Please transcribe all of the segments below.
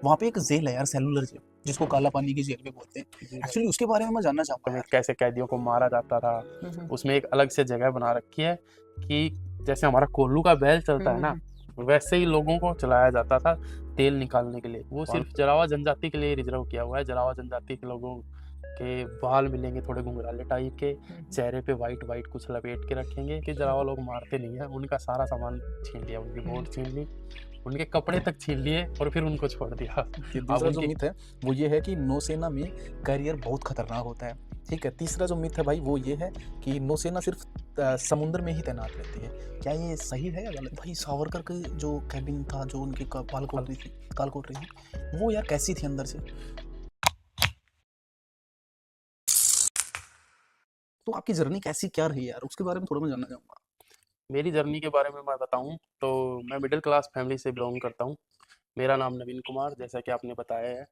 वहाँ पे एक जेल है यार, सेलुलर जेल, जिसको काला पानी की जेल भी बोलते हैं। जी भाई। एक्चुअली उसके बारे में मैं जानना चाहूंगा में यार। कैसे कैदियों को मारा जाता था, हम्म उसमें एक अलग से जगह बना रखी है कि जैसे हमारा कोल्लू का बैल चलता है ना, हम्म। वैसे ही लोगों को चलाया जाता था तेल निकालने के लिए। वो बाल। सिर्फ जरावा जनजाति के लिए रिजर्व किया हुआ है। जरावा जनजाति के लोगों के बाल मिलेंगे थोड़े घुंघराले टाइप के, चेहरे पे वाइट वाइट कुछ लपेट के रखेंगे कि जरावा लोग मारते नहीं है। उनका सारा सामान छीन लिया, उनकी बोट छीन ली, उनके कपड़े तक छीन लिए और फिर उनको छोड़ दिया। कि अब दूसरा जो उनकी मिथ है वो ये है कि नौसेना में करियर बहुत खतरनाक होता है। ठीक है, तीसरा जो मिथ है भाई वो ये है कि नौसेना सिर्फ समुद्र में ही तैनात रहती है। क्या ये सही है या गलत? भाई सावरकर के जो कैबिन था, जो उनकी पाल कोठरी थी, काल कोठरी थी, वो यार कैसी थी अंदर से? तो आपकी जर्नी कैसी क्या रही यार, उसके बारे में थोड़ा मैं जानना चाहूंगा। मेरी जर्नी के बारे में मैं बताऊं तो मैं मिडिल क्लास फैमिली से बिलोंग करता हूं। मेरा नाम नवीन कुमार, जैसा कि आपने बताया है।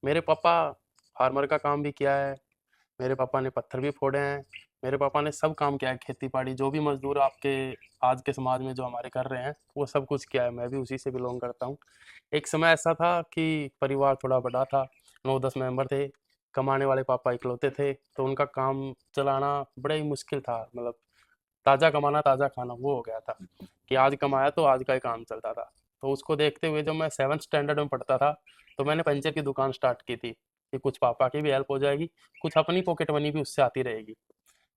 मेरे पापा फार्मर का काम भी किया है, मेरे पापा ने पत्थर भी फोड़े हैं, मेरे पापा ने सब काम किया है, खेती बाड़ी जो भी मजदूर आपके आज के समाज में जो हमारे कर रहे हैं वो सब कुछ किया है। मैं भी उसी से बिलोंग करता हूँ। एक समय ऐसा था कि परिवार थोड़ा बड़ा था, 9-10 मेंबर थे, कमाने वाले पापा इकलौते थे, तो उनका काम चलाना बड़ा ही मुश्किल था। मतलब ताज़ा कमाना ताज़ा खाना वो हो गया था कि आज कमाया तो आज का ही काम चलता था। तो उसको देखते हुए जब मैं 7th स्टैंडर्ड में पढ़ता था तो मैंने पंचर की दुकान स्टार्ट की थी कि कुछ पापा की भी हेल्प हो जाएगी, कुछ अपनी पॉकेट मनी भी उससे आती रहेगी।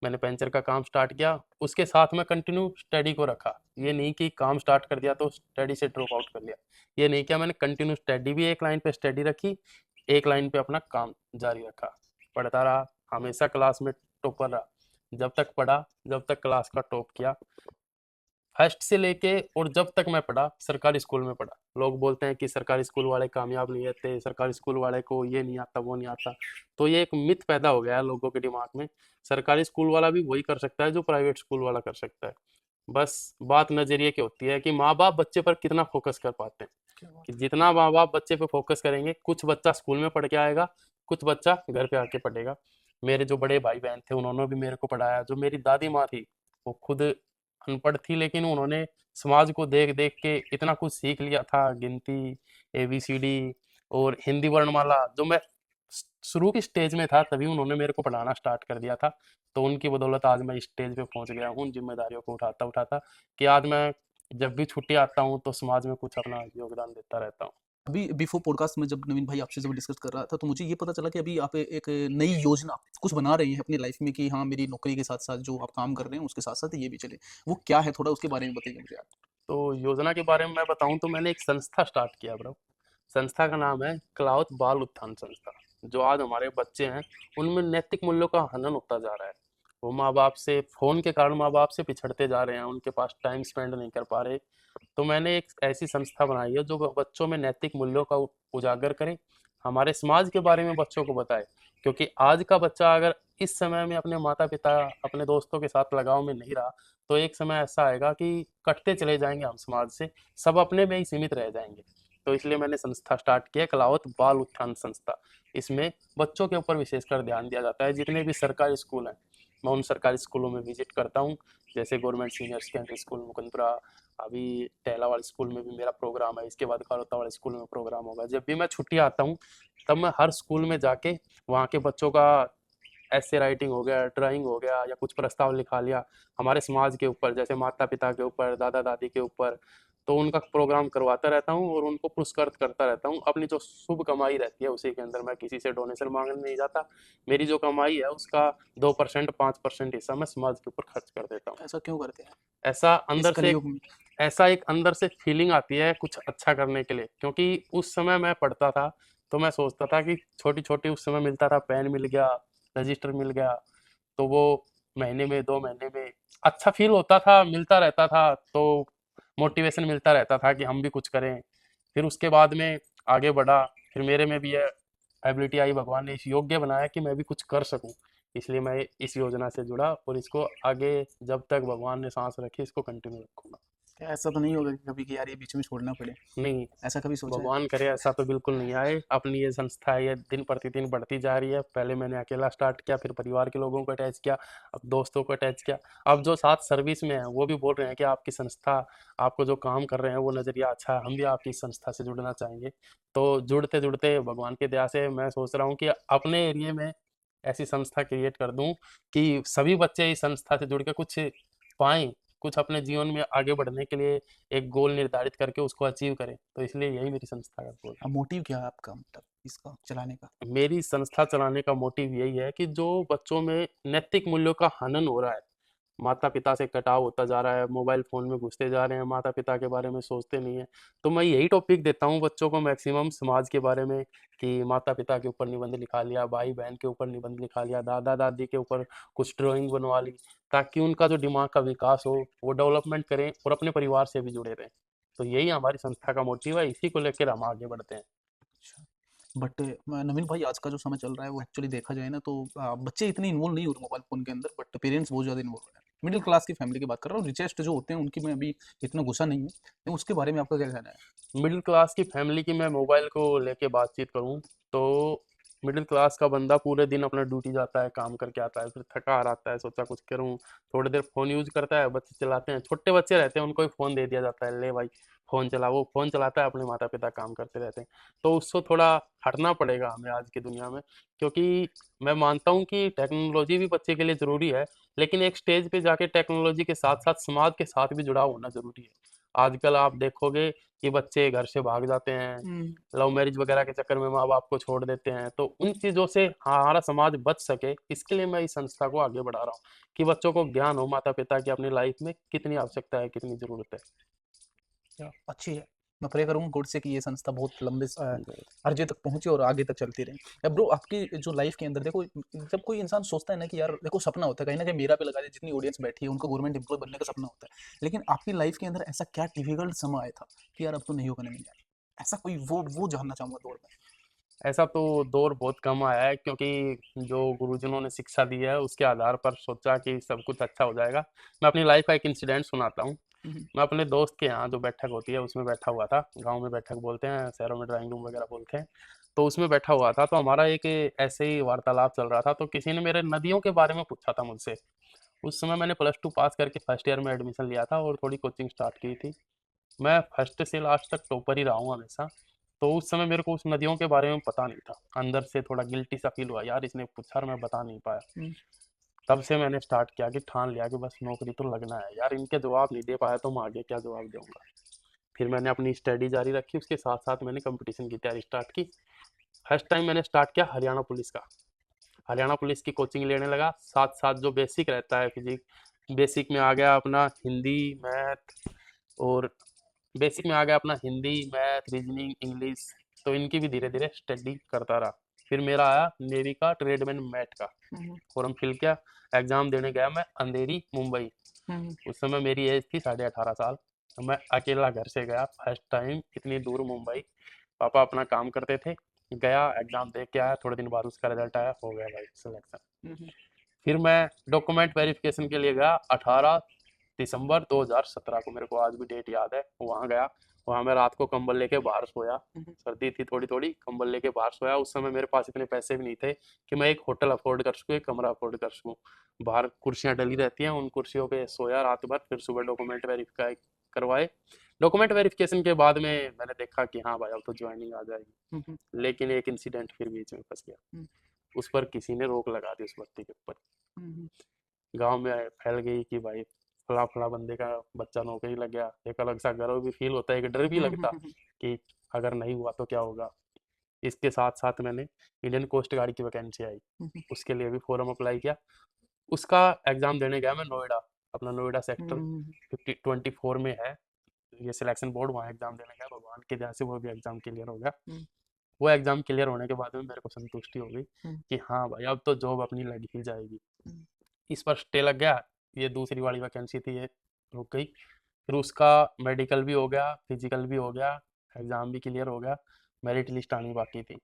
मैंने पंचर का काम स्टार्ट किया, उसके साथ मैं कंटिन्यू स्टडी को रखा। ये नहीं कि काम स्टार्ट कर दिया तो स्टडी से ड्रॉप आउट कर लिया, ये नहीं किया। मैंने कंटिन्यू स्टडी भी, एक लाइन पे स्टडी रखी, एक लाइन पे अपना काम जारी रखा, पढ़ता रहा, हमेशा क्लास में टॉपर रहा। जब तक पढ़ा, जब तक क्लास का टॉप किया, फर्स्ट से लेके, और जब तक मैं पढ़ा सरकारी स्कूल में पढ़ा। लोग बोलते हैं कि सरकारी स्कूल वाले कामयाब नहीं रहते, सरकारी स्कूल वाले को ये नहीं आता वो नहीं आता। तो ये एक मिथ पैदा हो गया है लोगों के दिमाग में। सरकारी स्कूल वाला भी वही कर सकता है जो प्राइवेट स्कूल वाला कर सकता है। बस बात नजरिए की होती है कि माँ बाप बच्चे पर कितना फोकस कर पाते हैं। क्या कि बात जितना माँ बाप बच्चे पे फोकस करेंगे, कुछ बच्चा स्कूल में पढ़ के आएगा, कुछ बच्चा घर पे आके पढ़ेगा। मेरे जो बड़े भाई बहन थे उन्होंने भी मेरे को पढ़ाया। जो मेरी दादी माँ थी वो खुद अनपढ़ थी, लेकिन उन्होंने समाज को देख देख के इतना कुछ सीख लिया था, गिनती, एबीसीडी और हिंदी वर्णमाला। जो मैं शुरू की स्टेज में था तभी उन्होंने मेरे को पढ़ाना स्टार्ट कर दिया था। तो उनकी बदौलत आज मैं इस स्टेज पे पहुंच गया हूँ, जिम्मेदारियों को उठाता उठाता, कि आज मैं जब भी छुट्टी आता हूँ तो समाज में कुछ अपना योगदान देता रहता हूँ। अभी बिफोर पॉडकास्ट में जब नवीन भाई आपसे जब डिस्कस कर रहा था तो मुझे ये पता चला कि अभी आप एक नई योजना कुछ बना रहे हैं अपनी लाइफ में कि हाँ, मेरी नौकरी के साथ साथ जो आप काम कर रहे हैं उसके साथ साथ ये भी चले। वो क्या है, थोड़ा उसके बारे में बताइए मुझे आप। तो योजना के बारे में मैं बताऊं तो मैंने एक संस्था स्टार्ट किया ब्रो। संस्था का नाम है क्लाउत बाल उत्थान संस्था। जो आज हमारे बच्चे हैं उनमें नैतिक मूल्यों का हनन होता जा रहा है। वो माँ बाप से, फोन के कारण माँ बाप से पिछड़ते जा रहे हैं, उनके पास टाइम स्पेंड नहीं कर पा रहे। तो मैंने एक ऐसी संस्था बनाई है जो बच्चों में नैतिक मूल्यों का उजागर करे, हमारे समाज के बारे में बच्चों को बताए। क्योंकि आज का बच्चा अगर इस समय में अपने माता पिता, अपने दोस्तों के साथ लगाव में नहीं रहा, तो एक समय ऐसा आएगा कि कटते चले जाएंगे हम समाज से, सब अपने में ही सीमित रह जाएंगे। तो इसलिए मैंने संस्था स्टार्ट किया, कलावत बाल उत्थान संस्था। इसमें बच्चों के ऊपर विशेषकर ध्यान दिया जाता है। जितने भी सरकारी स्कूल हैं मैं उन सरकारी स्कूलों में विजिट करता हूँ। जैसे government senior secondary school Mukundpura, अभी टेला वाले स्कूल में भी मेरा प्रोग्राम है, इसके बाद खारोता वाले स्कूल में प्रोग्राम होगा। जब भी मैं छुट्टी आता हूँ तब मैं हर स्कूल में जाके वहाँ के बच्चों का ऐसे राइटिंग हो गया, ड्राइंग हो गया, या कुछ प्रस्ताव लिखा लिया हमारे समाज के ऊपर, जैसे माता पिता के ऊपर, दादा दादी के ऊपर। तो उनका प्रोग्राम करवाता रहता हूँ और उनको पुरस्कृत करता रहता हूँ। अपनी जो शुभ कमाई रहती है उसी के अंदर, मैं किसी से डोनेशन मांगने नहीं जाता। मेरी जो कमाई है उसका 2% 5% हिस्सा मैं समाज के ऊपर खर्च कर देता हूँ। ऐसा क्यों करते हैं ऐसा इस अंदर से कलयुग में? ऐसा एक अंदर से फीलिंग आती है कुछ अच्छा करने के लिए। क्योंकि उस समय मैं पढ़ता था तो मैं सोचता था कि छोटी छोटी उस समय मिलता था, पेन मिल गया, रजिस्टर मिल गया, तो वो महीने में 2 महीने में अच्छा फील होता था, मिलता रहता था, तो मोटिवेशन मिलता रहता था कि हम भी कुछ करें। फिर उसके बाद में आगे बढ़ा, फिर मेरे में भी ये एबिलिटी आई, भगवान ने इस योग्य बनाया कि मैं भी कुछ कर सकूं। इसलिए मैं इस योजना से जुड़ा और इसको आगे जब तक भगवान ने सांस रखी इसको कंटिन्यू रखूंगा। क्या ऐसा तो नहीं होगा कि कभी कि यार ये बीच में छोड़ना पड़े? नहीं, ऐसा कभी सोचा है? भगवान करे ऐसा तो बिल्कुल नहीं आए। अपनी ये संस्था है, ये दिन प्रतिदिन बढ़ती जा रही है। पहले मैंने अकेला स्टार्ट किया, फिर परिवार के लोगों को अटैच किया, अब दोस्तों को अटैच किया। अब जो साथ सर्विस में है वो भी बोल रहे हैं कि आपकी संस्था, आपको जो काम कर रहे हैं वो नज़रिया अच्छा है, हम भी आपकी इस संस्था से जुड़ना चाहेंगे। तो जुड़ते जुड़ते भगवान की दया से मैं सोच रहा हूँ कि अपने एरिया में ऐसी संस्था क्रिएट कर दूं कि सभी बच्चे इस संस्था से जुड़ के कुछ पाएं, कुछ अपने जीवन में आगे बढ़ने के लिए एक गोल निर्धारित करके उसको अचीव करें। तो इसलिए यही मेरी संस्था का गोल अब मोटिव क्या है आपका, मतलब इसका चलाने का? है। मेरी संस्था चलाने का मोटिव यही है कि जो बच्चों में नैतिक मूल्यों का हनन हो रहा है, माता पिता से कटाव होता जा रहा है, मोबाइल फोन में घुसते जा रहे हैं, माता पिता के बारे में सोचते नहीं है, तो मैं यही टॉपिक देता हूँ बच्चों को मैक्सिमम समाज के बारे में, कि माता पिता के ऊपर निबंध लिखा लिया, भाई बहन के ऊपर निबंध लिखा लिया, दादा दादी के ऊपर कुछ ड्राइंग बनवा ली, ताकि उनका जो दिमाग का विकास हो वो डेवलपमेंट करें और अपने परिवार से भी जुड़े रहें। तो यही हमारी संस्था का मोटिव है, इसी को लेकर हम आगे बढ़ते हैं। अच्छा। बट नवीन भाई, आज का जो समय चल रहा है वो एक्चुअली देखा जाए ना तो बच्चे इतने इन्वॉल्व नहीं हो रहे मोबाइल फ़ोन के अंदर, बट पेरेंट्स बहुत ज़्यादा इन्वॉल्व हो रहे हैं। मिडिल क्लास की फैमिली की बात कर रहा हूँ, रिचेस्ट जो होते हैं उनकी मैं अभी इतना घुसा नहीं हूँ। तो उसके बारे में आपका क्या कहना है? मिडिल क्लास की फैमिली की मैं मोबाइल को लेके बातचीत करूं तो मिडिल क्लास का बंदा पूरे दिन अपना ड्यूटी जाता है, काम करके आता है, फिर थका हार आता है, सोचा कुछ करूं, थोड़ी देर फोन यूज करता है, बच्चे चलाते हैं, छोटे बच्चे रहते हैं उनको ही फोन दे दिया जाता है, ले भाई फोन चला, वो फोन चलाता है, अपने माता पिता काम करते रहते हैं। तो उसको थोड़ा हटना पड़ेगा हमें आज की दुनिया में, क्योंकि मैं मानता हूँ कि टेक्नोलॉजी भी बच्चे के लिए जरूरी है, लेकिन एक स्टेज पे जाके टेक्नोलॉजी के साथ साथ समाज के साथ भी जुड़ाव होना जरूरी है। आजकल आप देखोगे कि बच्चे घर से भाग जाते हैं, हुँ। लव मैरिज वगैरह के चक्कर में माँ बाप को छोड़ देते हैं, तो उन चीज़ों से हमारा समाज बच सके, इसके लिए मैं इस संस्था को आगे बढ़ा रहा हूँ, कि बच्चों को ज्ञान हो माता पिता की अपनी लाइफ में कितनी आवश्यकता है, कितनी ज़रूरत है। या अच्छी है। मैं प्रे करूँगा गॉड से कि ये संस्था बहुत लंबे अर्जे तक पहुँचे और आगे तक चलती रहे। ब्रो, आपकी जो लाइफ़ के अंदर देखो, जब कोई इंसान सोचता है ना कि यार देखो, सपना होता है कहीं न कहीं, मेरा भी लगा लीजिए, जितनी ऑडियंस बैठी है उनको गवर्नमेंट एम्प्लॉयी बनने का सपना होता है। लेकिन आपकी लाइफ़ के अंदर ऐसा क्या डिफ़िकल्ट समय आया था कि यार अब तो नहीं होगा नवीन यार? ऐसा कोई वो जानना चाहूँगा दौर में। ऐसा तो दौर बहुत कम आया है, क्योंकि जो गुरुजनों ने शिक्षा दी है उसके आधार पर सोचा कि सब कुछ अच्छा हो जाएगा। मैं अपनी लाइफ का एक इंसिडेंट सुनाता हूँ। हुँ, हुँ। मैं अपने दोस्त के यहाँ जो बैठक होती है उसमें बैठा हुआ था। गाँव में बैठक बोलते हैं, शहरों में ड्राइंग रूम वगैरह बोलते हैं। तो उसमें बैठा हुआ था, तो हमारा एक ऐसे ही वार्तालाप चल रहा था, तो किसी ने मेरे नदियों के बारे में पूछा था मुझसे। उस समय मैंने +2 पास करके फर्स्ट ईयर में एडमिशन लिया था और थोड़ी कोचिंग स्टार्ट की थी। मैं फर्स्ट से लास्ट तक टॉपर ही रहा हूँ हमेशा। तो उस समय मेरे को उस नदियों के बारे में पता नहीं था। अंदर से थोड़ा गिल्टी सा फील हुआ, यार इसने पूछा और मैं बता नहीं पाया। हुँ, तब से मैंने स्टार्ट किया कि ठान लिया कि बस नौकरी तो लगना है यार, इनके जवाब नहीं दे पाया तो मैं आगे क्या जवाब दूंगा। फिर मैंने अपनी स्टडी जारी रखी, उसके साथ साथ मैंने कंपटीशन की तैयारी स्टार्ट की। फर्स्ट टाइम मैंने स्टार्ट किया हरियाणा पुलिस का। हरियाणा पुलिस की कोचिंग लेने लगा, साथ साथ जो बेसिक रहता है फिजिक्स, बेसिक में आ गया अपना हिंदी, मैथ, और बेसिक में आ गया अपना हिंदी, मैथ, रीजनिंग, इंग्लिश। तो इनकी भी धीरे धीरे स्टडी करता रहा। फिर मेरा आया नेवी का ट्रेडमैन मैट का हुँ, हुँ, फॉर्म फिल किया, एग्जाम देने गया मैं अंधेरी मुंबई। हुँ, हुँ। उस समय मेरी एज थी 18.5 साल। मैं अकेला घर से गया फर्स्ट टाइम इतनी दूर मुंबई। पापा अपना काम करते थे। गया, एग्जाम दे के आया, थोड़े दिन बाद उसका रिजल्ट आया, हो गया भाई सिलेक्शन। हुँ, हुँ। फिर मैं डॉक्यूमेंट वेरिफिकेशन के लिए गया 18 दिसंबर 2017 को, मेरे को आज भी डेट याद है। वहाँ गया, वहाँ मैं रात को कंबल लेके बाहर सोया। हुँ, हुँ। सर्दी थी थोड़ी थोड़ी, कंबल लेके बाहर सोया। उस समय मेरे पास इतने पैसे भी नहीं थे कि मैं एक होटल अफोर्ड कर सकूँ, एक कमरा अफोर्ड कर सकूँ। बाहर कुर्सियाँ डली रहती हैं, उन कुर्सियों पे सोया रात भर, फिर सुबह डॉक्यूमेंट वेरीफाई करवाए। डॉक्यूमेंट वेरिफिकेशन के बाद में मैंने देखा कि हाँ भाई अब तो ज्वाइनिंग आ जाएगी। हुँ, हुँ, लेकिन एक इंसिडेंट फिर बीच में फंस गया। हुँ, उस पर किसी ने रोक लगा दी, उस व्यक्ति के ऊपर। हुँ, हुँ, गांव में फैल गई कि भाई फला फला बंदे का बच्चा नौकरी लग गया। एक अलग सा गर्व भी फील होता है, एक डर भी हुँ, हुँ, लगता हुँ, कि अगर नहीं हुआ तो क्या होगा। इसके साथ साथ मैंने इंडियन कोस्ट गार्ड की वैकेंसी आई, हुँ, हुँ, उसके लिए भी फॉर्म अप्लाई किया। उसका एग्ज़ाम देने गया मैं नोएडा, अपना नोएडा हुँ, सेक्टर हुँ, 24 में है ये सिलेक्शन बोर्ड, वहाँ एग्ज़ाम देने गया। भगवान की दया से वो भी एग्ज़ाम क्लियर हो गया। हुँ, वो एग्ज़ाम क्लियर होने के बाद में मेरे को संतुष्टि हो गई हुँ, कि हाँ भाई अब तो जॉब अपनी लग ही जाएगी। हुँ, इस पर स्टे लग गया। ये दूसरी वाली वैकेंसी थी, ये रुक गई। फिर उसका मेडिकल भी हो गया, फिजिकल भी हो गया, एग्ज़ाम भी क्लियर हो गया, मेरिट लिस्ट आनी बाकी थी।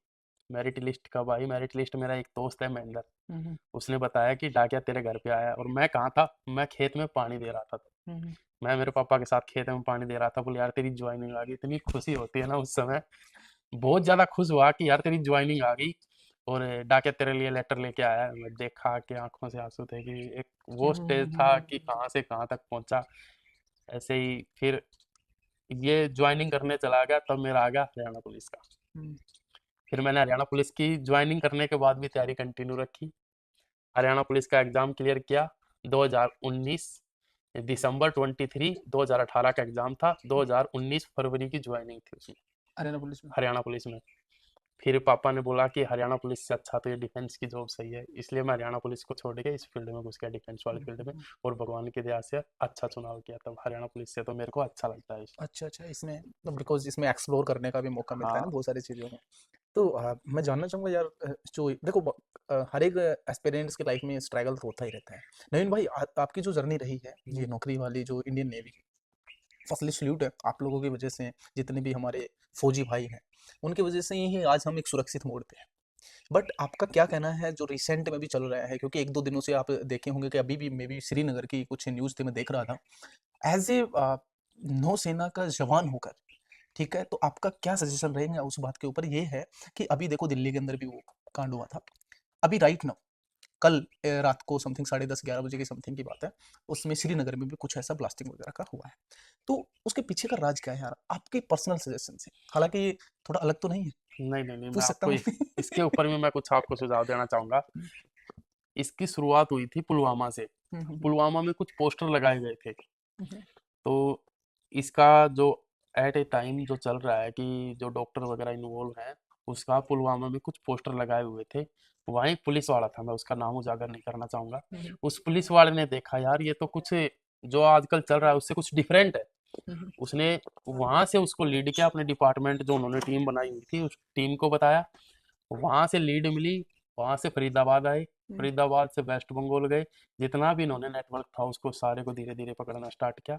मेरिट लिस्ट कब आई? मेरिट लिस्ट मेरा एक दोस्त है महेंद्र, हम्म, उसने बताया कि डाकिया तेरे घर पे आया, और मैं कहाँ था? मैं खेत में पानी दे रहा था। हम्म, मैं मेरे पापा के साथ खेत में पानी दे रहा था। बोले यार तेरी ज्वाइनिंग आ गई। इतनी खुशी होती है ना उस समय, बहुत ज़्यादा खुश हुआ कि यार तेरी ज्वाइनिंग आ गई, और डाकिया तेरे लिए लेटर लेके आया है। मैं देखा कि आंखों से आंसू थे कि एक वो स्टेज था कि कहाँ से कहाँ तक पहुंचा। ऐसे ही फिर ये ज्वाइनिंग करने चला गया, तब मेरा आ गया हरियाणा पुलिस का। हम्म। फिर मैंने हरियाणा पुलिस की ज्वाइनिंग करने के बाद भी तैयारी कंटिन्यू रखी। हरियाणा पुलिस का एग्ज़ाम क्लियर किया 2019 दिसंबर 23, 2018 का एग्ज़ाम था, 2019 फरवरी की ज्वाइनिंग थी उसमें, हरियाणा पुलिस में। हरियाणा पुलिस में। फिर पापा ने बोला कि हरियाणा पुलिस से अच्छा तो ये डिफेंस की जॉब सही है, इसलिए मैं हरियाणा पुलिस को छोड़ के इस फील्ड में घुस गया, डिफेंस वाले फील्ड में। और भगवान की दया से अच्छा चुनाव किया, तब हरियाणा पुलिस से तो मेरे को अच्छा लगता है। अच्छा अच्छा, इसमें बिकॉज इसमें एक्सप्लोर करने का भी मौका मिलता है ना हाँ। बहुत सारी चीज़ों में। तो मैं जानना चाहूँगा यार, जो देखो हर एक एस्पिरेंट्स की लाइफ में स्ट्रगल तो होता ही रहता है। नवीन भाई, आपकी जो जर्नी रही है ये नौकरी वाली, जो इंडियन नेवी की, फर्स्टली सल्यूट है आप लोगों की वजह से। जितने भी हमारे फौजी भाई हैं उनकी वजह से ही आज हम एक सुरक्षित मोड़ पे हैं। बट आपका क्या कहना है जो रिसेंट में भी चल रहा है, क्योंकि एक दो दिनों से आप देखे होंगे कि अभी भी मे बी श्रीनगर की कुछ न्यूज़ थी, मैं देख रहा था एज ए नौसेना का जवान होकर, ठीक है, तो आपका क्या सजेशन रहेगा उस बात के ऊपर? ये है कि अभी देखो दिल्ली के अंदर भी वो कांड हुआ था, अभी राइट नाउ कल रात को समथिंग 10:30-11 बजे की समथिंग की बात है, उसमें श्रीनगर में भी कुछ ऐसा ब्लास्टिंग वगैरह का हुआ है। तो उसके पीछे का राज क्या है यार, आपके पर्सनल सजेशन से? हालांकि ये थोड़ा अलग तो नहीं है, नहीं, नहीं, नहीं, मैं पूछ सकता आपको हूँ? इसके ऊपर में मैं कुछ आपको सुझाव देना चाहूँगा। इसकी शुरुआत हुई थी पुलवामा से। पुलवामा में कुछ पोस्टर लगाए गए थे। तो इसका जो एट ए टाइम जो चल रहा है कि जो डॉक्टर वगैरह इन्वॉल्व हैं, उसका पुलवामा में कुछ पोस्टर लगाए हुए थे। वहीं पुलिस वाला था, मैं उसका नाम उजागर नहीं करना चाहूँगा। उस पुलिस वाले ने देखा यार ये तो कुछ जो आजकल चल रहा है उससे कुछ डिफरेंट है। उसने वहाँ से उसको लीड किया, अपने डिपार्टमेंट जो उन्होंने टीम बनाई हुई थी उस टीम को बताया। वहाँ से लीड मिली, वहाँ से फरीदाबाद आए, फरीदाबाद से वेस्ट बंगाल गए। जितना भी इन्होंने नेटवर्क था उसको सारे को धीरे धीरे पकड़ना स्टार्ट किया।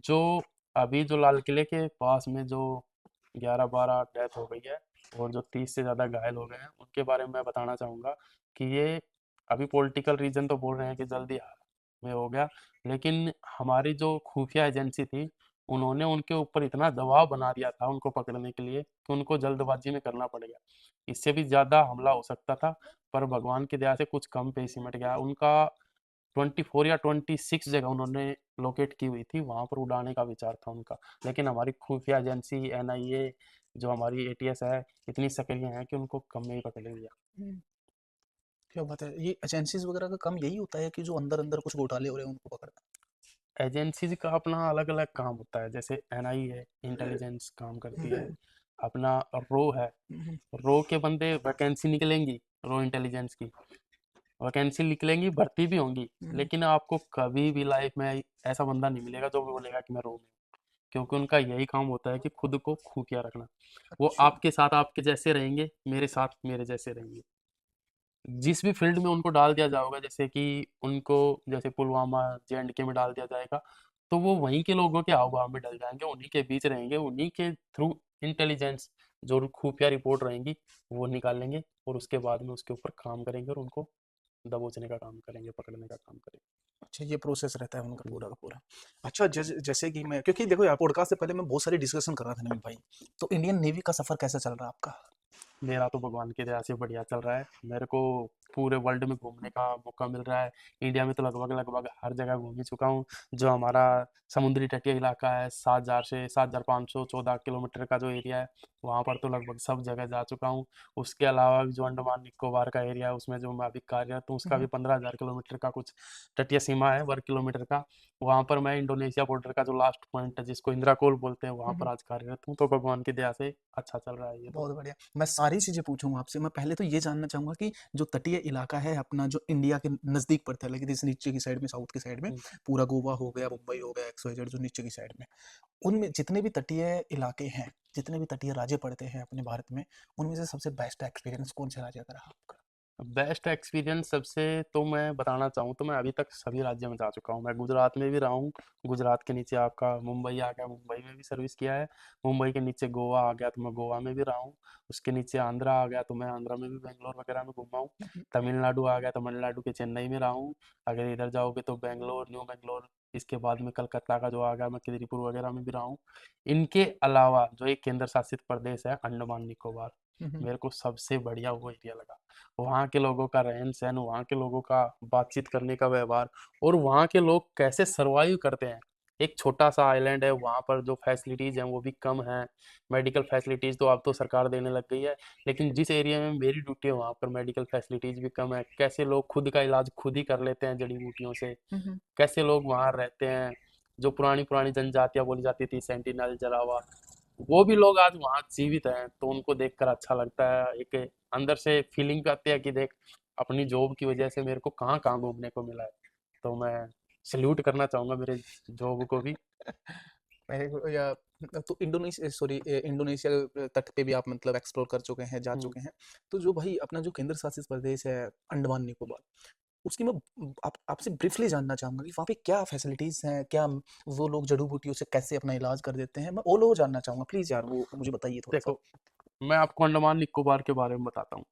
जो अभी जो लाल किले के पास में जो 11-12 डेथ हो गई है, और जो 30 से ज़्यादा घायल हो गए हैं, उनके बारे में मैं बताना चाहूँगा कि ये अभी पॉलिटिकल रीजन तो बोल रहे हैं कि जल्दी में हो गया, लेकिन हमारी जो खुफिया एजेंसी थी उन्होंने उनके ऊपर इतना दबाव बना दिया था उनको पकड़ने के लिए कि उनको जल्दबाजी में करना पड़ गया। इससे भी ज़्यादा हमला हो सकता था, पर भगवान की दया से कुछ कम पे ही सिमट गया। उनका 24 या 26 जगह उन्होंने लोकेट की हुई थी, वहाँ पर उड़ाने का विचार था उनका। लेकिन हमारी खुफिया एजेंसी एनआईए, जो हमारी एटीएस है, इतनी सक्रिय है कि उनको कम में ही पकड़ लिया। क्या बात है, ये एजेंसीज वगैरह का काम यही होता है कि जो अंदर अंदर कुछ घोटाले हो रहे हैं उनको पकड़ना? एजेंसीज का अपना अलग अलग काम होता है, जैसे एनआई है, इंटेलिजेंस काम करती है। अपना रो है, रो के बंदे वैकेंसी निकलेंगी, रो इंटेलिजेंस की वैकेंसी निकलेंगी, भर्ती भी होंगी। लेकिन आपको कभी भी लाइफ में ऐसा बंदा नहीं मिलेगा जो बोलेगा कि मैं रो में हूँ, क्योंकि उनका यही काम होता है कि खुद को खुफिया रखना। वो अच्छा। आपके साथ आपके जैसे रहेंगे, मेरे साथ मेरे जैसे रहेंगे। जिस भी फील्ड में उनको डाल दिया जाएगा, जैसे कि उनको जैसे पुलवामा जे.एंड.के में डाल दिया जाएगा, तो वो वहीं के लोगों के हाव भाव में डल जाएंगे, उन्हीं के बीच रहेंगे, उन्हीं के थ्रू इंटेलिजेंस जो खुफिया रिपोर्ट रहेंगी वो निकालेंगे, और उसके बाद में उसके ऊपर काम करेंगे और उनको दबोचने का काम करेंगे, पकड़ने का काम करेंगे। अच्छा, ये प्रोसेस रहता है उनका हम्म, पूरा का पूरा। अच्छा, जैसे जैसे कि मैं, क्योंकि देखो यार पॉडकास्ट से पहले मैं बहुत सारी डिस्कशन कर रहा था नवीन भाई, तो इंडियन नेवी का सफर कैसा चल रहा है आपका? मेरा तो भगवान की दया से बढ़िया चल रहा है। मेरे को पूरे वर्ल्ड में घूमने का मौका मिल रहा है। इंडिया में तो लगभग लगभग हर जगह घूम ही चुका हूँ। जो हमारा समुद्री तटीय इलाका है, 7,000 से 7,514 किलोमीटर का जो एरिया है, वहाँ पर तो लगभग सब जगह जा चुका हूँ। उसके अलावा भी जो अंडमान निकोबार का एरिया है उसमें जो मैं अभी कार्यरत हूँ, उसका भी 15,000 किलोमीटर का कुछ तटीय सीमा है, वर्ग किलोमीटर का। वहाँ पर मैं इंडोनेशिया बॉर्डर का जो लास्ट पॉइंट है जिसको इंदिरा कोल बोलते हैं, वहाँ पर आज कार्यरत हूँ। तो भगवान की दया से अच्छा चल रहा है ये तो। बहुत बढ़िया, मैं सारी चीज़ें पूछूंगा आपसे। मैं पहले तो ये जानना चाहूंगा कि जो तटीय इलाका है अपना, जो इंडिया के नज़दीक पड़ता है, लेकिन इस नीचे की साइड में, साउथ की साइड में, हम्म। पूरा गोवा हो गया, मुंबई हो गया, XYZ जो नीचे की साइड में, उनमें जितने भी तटीय इलाके हैं, जितने भी तटीय राज्य पड़ते हैं अपने भारत में, उनमें से सबसे बेस्ट एक्सपीरियंस कौन से राज्य का रहा आपका? बेस्ट एक्सपीरियंस सबसे तो मैं बताना चाहूँ तो मैं अभी तक सभी राज्यों में जा चुका हूँ। मैं गुजरात में भी रहा हूँ। गुजरात के नीचे आपका मुंबई आ गया, मुंबई में भी सर्विस किया है। मुंबई के नीचे गोवा आ गया तो मैं गोवा में भी रहा हूँ। उसके नीचे आंध्रा आ गया तो मैं आंध्रा में भी बेंगलोर वगैरह में घूमा हूँ। तमिलनाडु आ गया, तमिलनाडु के चेन्नई में रहा हूँ। अगर इधर जाओगे तो बेंगलोर, न्यू बेंगलोर, इसके बाद में कलकत्ता का जो आ गया, मैं किदरीपुर वगैरह में भी रहा हूँ। इनके अलावा जो एक केंद्र शासित प्रदेश है अंडमान निकोबार, मेरे को सबसे बढ़िया वो एरिया लगा। वहाँ के लोगों का रहन-सहन, वहाँ के लोगों का बातचीत करने का व्यवहार और वहाँ के लोग कैसे सर्वाइव करते हैं। एक छोटा-सा आइलैंड है, वहाँ पर जो फैसिलिटीज़ हैं वो भी कम हैं। मेडिकल फैसिलिटीज़ तो अब तो सरकार देने लग गई है, लेकिन जिस एरिया में मेरी ड्यूटी है वहाँ पर मेडिकल फैसिलिटीज़ भी कम है। कैसे लोग खुद का इलाज खुद ही कर लेते हैं जड़ी-बूटियों से, कैसे लोग वहाँ रहते हैं। जो पुरानी-पुरानी जनजातियाँ बोली जाती थी, सेंटिनल, जरावा, वो भी लोग आज वहाँ जीवित हैं, तो उनको देखकर अच्छा लगता है। एक अंदर से फीलिंग भी आती है कि देख, अपनी जॉब की वजह से मेरे को कहाँ-कहाँ घूमने को मिला है। तो मैं सैल्यूट करना चाहूँगा मेरे जॉब को भी। मेरे को या तो इंडोनेशिया तट पे भी आप मतलब एक्सप्लोर कर चुके हैं, जा हुँ, चुके हैं। तो जो भाई अपना जो केंद्र शासित प्रदेश है अंडमान निकोबार, उसकी मैं आप आपसे ब्रीफली जानना चाहूँगा कि वहाँ पे क्या फैसिलिटीज़ हैं? क्या वो लोग जड़ी-बूटियों से कैसे अपना इलाज कर देते हैं? मैं ऑल ओवर जानना चाहूँगा, प्लीज़ यार वो मुझे बताइए थोड़ा-सा। देखो, मैं आपको अंडमान निकोबार के बारे में बताता हूँ।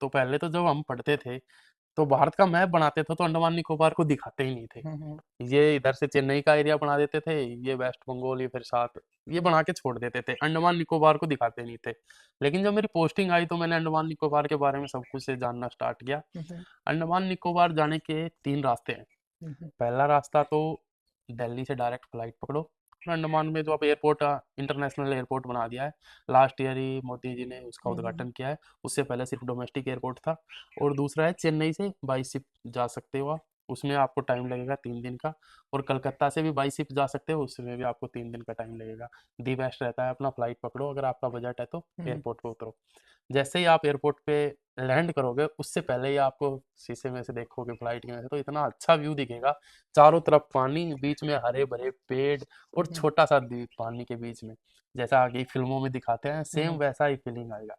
तो पहले तो जब हम पढ़ते थे, तो भारत का मैप बनाते थे तो अंडमान निकोबार को दिखाते ही नहीं थे। हुँ, हुँ। ये इधर से चेन्नई का एरिया बना देते थे, ये वेस्ट बंगाल, ये फिर साथ ये बना के छोड़ देते थे। अंडमान निकोबार को दिखाते नहीं थे। लेकिन जब मेरी पोस्टिंग आई तो मैंने अंडमान निकोबार के बारे में सब कुछ से जानना स्टार्ट किया। हुँ, हुँ। अंडमान निकोबार जाने के 3 रास्ते हैं। हुँ, हुँ। पहला रास्ता तो दिल्ली से डायरेक्ट फ्लाइट पकड़ो। और अंडमान में जो अब एयरपोर्ट इंटरनेशनल एयरपोर्ट बना दिया है, लास्ट ईयर ही मोदी जी ने उसका हुँ, हुँ, हुँ। उद्घाटन किया है। उससे पहले सिर्फ डोमेस्टिक एयरपोर्ट था। और दूसरा है चेन्नई से बाई शिप जा सकते हो आप, उसमें आपको टाइम लगेगा 3 दिन का। और कलकत्ता से भी बाई शिप जा सकते हो, उसमें भी आपको 3 दिन का टाइम लगेगा। दी बेस्ट रहता है अपना फ्लाइट पकड़ो, अगर आपका बजट है तो हुँ, हुँ। एयरपोर्ट पे उतरो। जैसे ही आप एयरपोर्ट पे लैंड करोगे उससे पहले ही आपको शीशे में से देखोगे, फ्लाइट के में से, तो इतना अच्छा व्यू दिखेगा। चारों तरफ पानी, बीच में हरे भरे पेड़ हुँ, और हुँ। छोटा सा द्वीप पानी के बीच में, जैसा कि फिल्मों में दिखाते हैं हुँ, सेम हुँ। वैसा ही फीलिंग आएगा।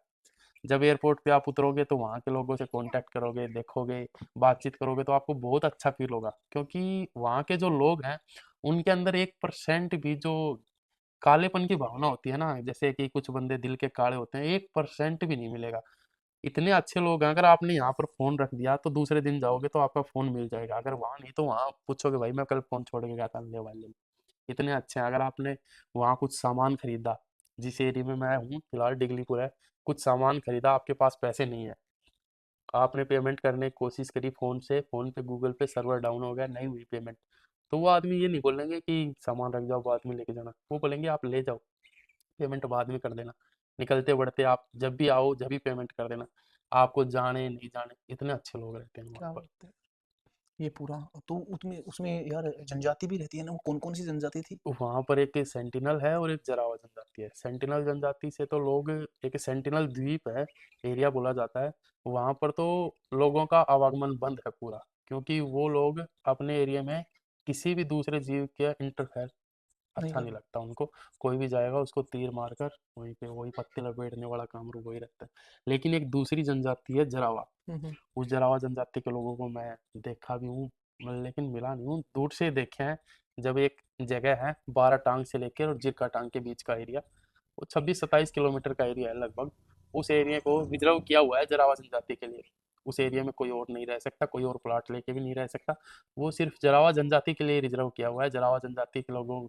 जब एयरपोर्ट पे आप उतरोगे तो वहाँ के लोगों से कांटेक्ट करोगे, देखोगे, बातचीत करोगे तो आपको बहुत अच्छा फील होगा, क्योंकि वहाँ के जो लोग हैं उनके अंदर 1% भी जो कालेपन की भावना होती है ना, जैसे कि कुछ बंदे दिल के काले होते हैं, 1% भी नहीं मिलेगा। इतने अच्छे लोग हैं, अगर आपने यहाँ पर फ़ोन रख दिया तो दूसरे दिन जाओगे तो आपका फ़ोन मिल जाएगा। अगर वहाँ नहीं तो वहाँ पूछोगे, भाई मैं कल फ़ोन छोड़ के गया था ले वाले में। इतने अच्छे हैं। अगर आपने वहाँ कुछ सामान खरीदा, जिस एरिया में मैं हूँ फिलहाल डिगलीपुर है, कुछ सामान खरीदा, आपके पास पैसे नहीं है, आपने पेमेंट करने की कोशिश करी फ़ोन से, फ़ोन पे गूगल पे सर्वर डाउन हो गया, नहीं हुई पेमेंट, तो वो आदमी ये नहीं बोलेंगे कि सामान रख जाओ बाद में लेके जाना, वो बोलेंगे आप ले जाओ, पेमेंट बाद में कर देना। निकलते बढ़ते आप जब भी आओ, जब भी पेमेंट कर देना। आपको जाने नहीं जाने, इतने अच्छे लोग रहते हैं वहाँ क्या पर। बात है! ये पूरा तो उसमें उसमें यार जनजाति भी रहती है ना, वो कौन-कौन सी जनजाति थी? वहाँ पर एक सेंटिनल है और एक जरावा जनजाति है। सेंटिनल जनजाति से तो लोग, एक सेंटिनल द्वीप है, एरिया बोला जाता है। वहाँ पर तो लोगों का आवागमन बंद है पूरा, क्योंकि वो लोग अपने एरिया में किसी भी दूसरे जीव के इंटरफेयर नहीं अच्छा नहीं करना। लगता उनको। कोई भी जाएगा उसको तीर मारकर वहीं पे वही पत्ते लपेटने वाला काम वही रहता है। लेकिन एक दूसरी जनजाति है जरावा। हुँ, हुँ। उस जरावा जनजाति के लोगों को मैं देखा भी हूँ, लेकिन मिला नहीं हूँ, दूर से देखे हैं। जब एक जगह है 12 टांग से लेकर और जिरका टांग के बीच का एरिया, वो 26-27 किलोमीटर का एरिया है लगभग। उस एरिया को रिजर्व किया हुआ है जरावा जनजाति के लिए। उस एरिया में कोई और नहीं रह सकता, कोई और प्लाट लेके भी नहीं रह सकता। वो सिर्फ जरावा जनजाति के लिए रिजर्व किया हुआ है। जरावा जनजाति के लोगों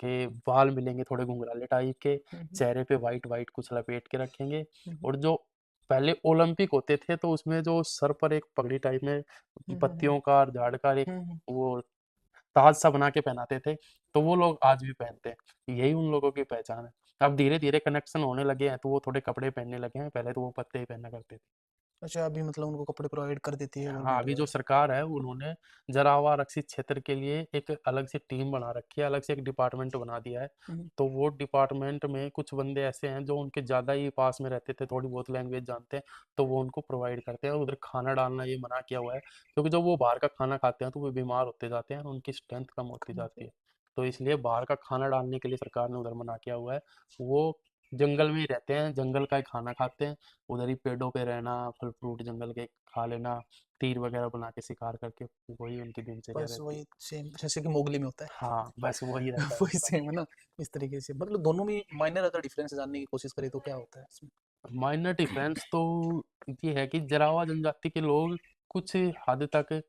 के बाल मिलेंगे थोड़े घुंघराले टाइप के, हुँ, हुँ। चेहरे पे वाइट वाइट कुछ लपेट के रखेंगे। हुँ, हुँ। और जो पहले ओलंपिक होते थे तो उसमें जो सर पर एक पगड़ी टाइप में हुँ, हुँ, हुँ। पत्तियों का और झाड़ का एक हुँ, हुँ। वो ताज सा बना के पहनाते थे, तो वो लोग आज भी पहनते हैं। यही उन लोगों की पहचान है। अब धीरे धीरे कनेक्शन होने लगे हैं तो वो थोड़े कपड़े पहनने लगे हैं, पहले तो वो पत्ते ही पहना करते थे। अच्छा अभी मतलब उनको कपड़े प्रोवाइड कर देती है हाँ, गवर्नमेंट अभी जो वगैरह? सरकार है उन्होंने जरावा आरक्षित क्षेत्र के लिए एक अलग से टीम बना रखी है, अलग से एक डिपार्टमेंट बना दिया है। हुँ, हुँ। तो वो डिपार्टमेंट में कुछ बंदे ऐसे हैं जो उनके ज़्यादा ही पास में रहते थे, थोड़ी बहुत लैंग्वेज जानते हैं, तो वो उनको प्रोवाइड करते हैं। और उधर खाना डालना ये मना किया हुआ है, क्योंकि जब वो बाहर का खाना खाते हैं तो वो बीमार होते जाते हैं और उनकी स्ट्रेंथ कम होती कम होते जाती हैं। है। तो इसलिए बाहर का खाना डालने के लिए सरकार ने उधर मना किया हुआ है। वो जंगल में ही रहते हैं, जंगल का ही खाना खाते हैं, उधर ही पेड़ों पे रहना, फल फ्रूट जंगल के खा लेना, तीर वगैरह बना के शिकार करके, वही उनकी दिनचर्या बस रहती है। वही सेम जैसे कि मोगली में होता है। हाँ, बस वही रहता है वही उनका। सेम है ना, इस तरीके से मतलब दोनों में माइनर अगर डिफरेंस जानने की कोशिश करें तो क्या होता है इसमें? माइनर डिफरेंस तो ये है कि जरावा जनजाति के लोग कुछ हद तक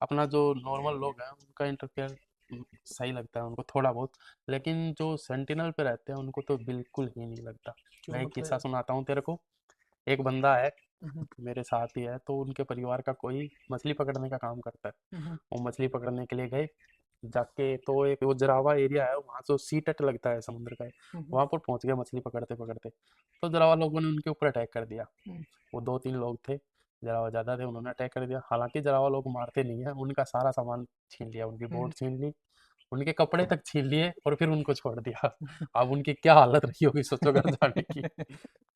अपना जो नॉर्मल लोग हैं उनका इंटरफेयर सही लगता है उनको थोड़ा बहुत, लेकिन जो सेंटिनल पे रहते हैं उनको तो बिल्कुल ही नहीं लगता। क्यों मैं एक किस्सा मतलब? सुनाता हूँ तेरे को। एक बंदा है, हम्म, मेरे साथ ही है, तो उनके परिवार का कोई मछली पकड़ने का काम करता है। हम्म, वो मछली पकड़ने के लिए गए, जाके तो एक वो जरावा एरिया है वहाँ, जो सी तट लगता है समुद्र का, हम्म, वहाँ पर पहुँच गए मछली पकड़ते पकड़ते। तो जरावा लोगों ने उनके ऊपर अटैक कर दिया। हम्म, वो 2-3 लोग थे, जरावा ज़्यादा थे, उन्होंने अटैक कर दिया। हालाँकि जरावा लोग मारते नहीं हैं, उनका सारा सामान छीन लिया, उनकी हम्म, बोट छीन ली, उनके कपड़े तक छीन लिए और फिर उनको छोड़ दिया। अब उनकी क्या हालत रही होगी सोचो घर जाने की।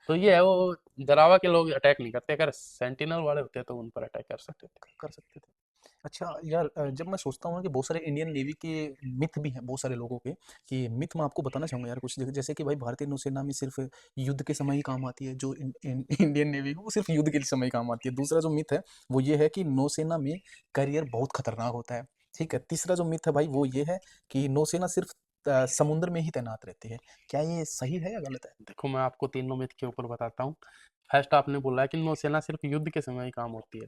तो ये है, वो जरावा के लोग अटैक नहीं करते, अगर सेंटिनल वाले होते तो उन पर अटैक कर सकते थे। कर सकते थे। अच्छा यार, जब मैं सोचता हूँ ना कि बहुत सारे इंडियन नेवी के मिथ भी हैं बहुत सारे लोगों के, कि मिथ मैं आपको बताना चाहूँगा यार कुछ, जैसे कि भाई भारतीय नौसेना में सिर्फ युद्ध के समय ही काम आती है, जो इंडियन नेवी है वो सिर्फ युद्ध के समय ही काम आती है। दूसरा जो मिथ है वो ये है कि नौसेना में करियर बहुत खतरनाक होता है। ठीक है, तीसरा जो मिथ है भाई वो ये है कि नौसेना सिर्फ समुद्र में ही तैनात रहती है। क्या ये सही है या गलत है? देखो, मैं आपको तीनों मिथ के ऊपर बताता हूँ। फर्स्ट, आपने बोला है कि नौसेना सिर्फ युद्ध के समय ही काम होती है।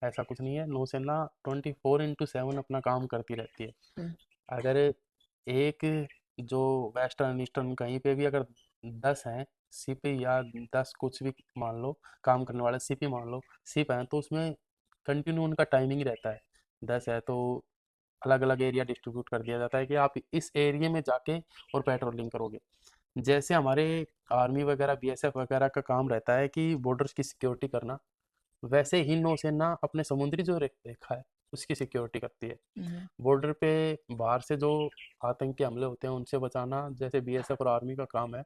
ऐसा कुछ नहीं है, नौसेना 24/7 अपना काम करती रहती है। हम्म, अगर एक जो वेस्टर्न ईस्टर्न कहीं पे भी अगर 10 हैं सिप, या 10 कुछ भी मान लो, काम करने वाले सिप ही मान लो, सिप हैं, तो उसमें कंटिन्यू उनका टाइमिंग रहता है। 10 है तो अलग अलग एरिया डिस्ट्रीब्यूट कर दिया जाता है कि आप इस एरिया में जाके और पेट्रोलिंग करोगे। जैसे हमारे आर्मी वगैरह बीएसएफ वगैरह का काम रहता है कि बॉर्डर्स की सिक्योरिटी करना, वैसे ही नौसेना अपने समुद्री जो रेखा है उसकी सिक्योरिटी करती है। हम्म, बॉर्डर पे बाहर से जो आतंकी हमले होते हैं उनसे बचाना जैसे बीएसएफ और आर्मी का काम है,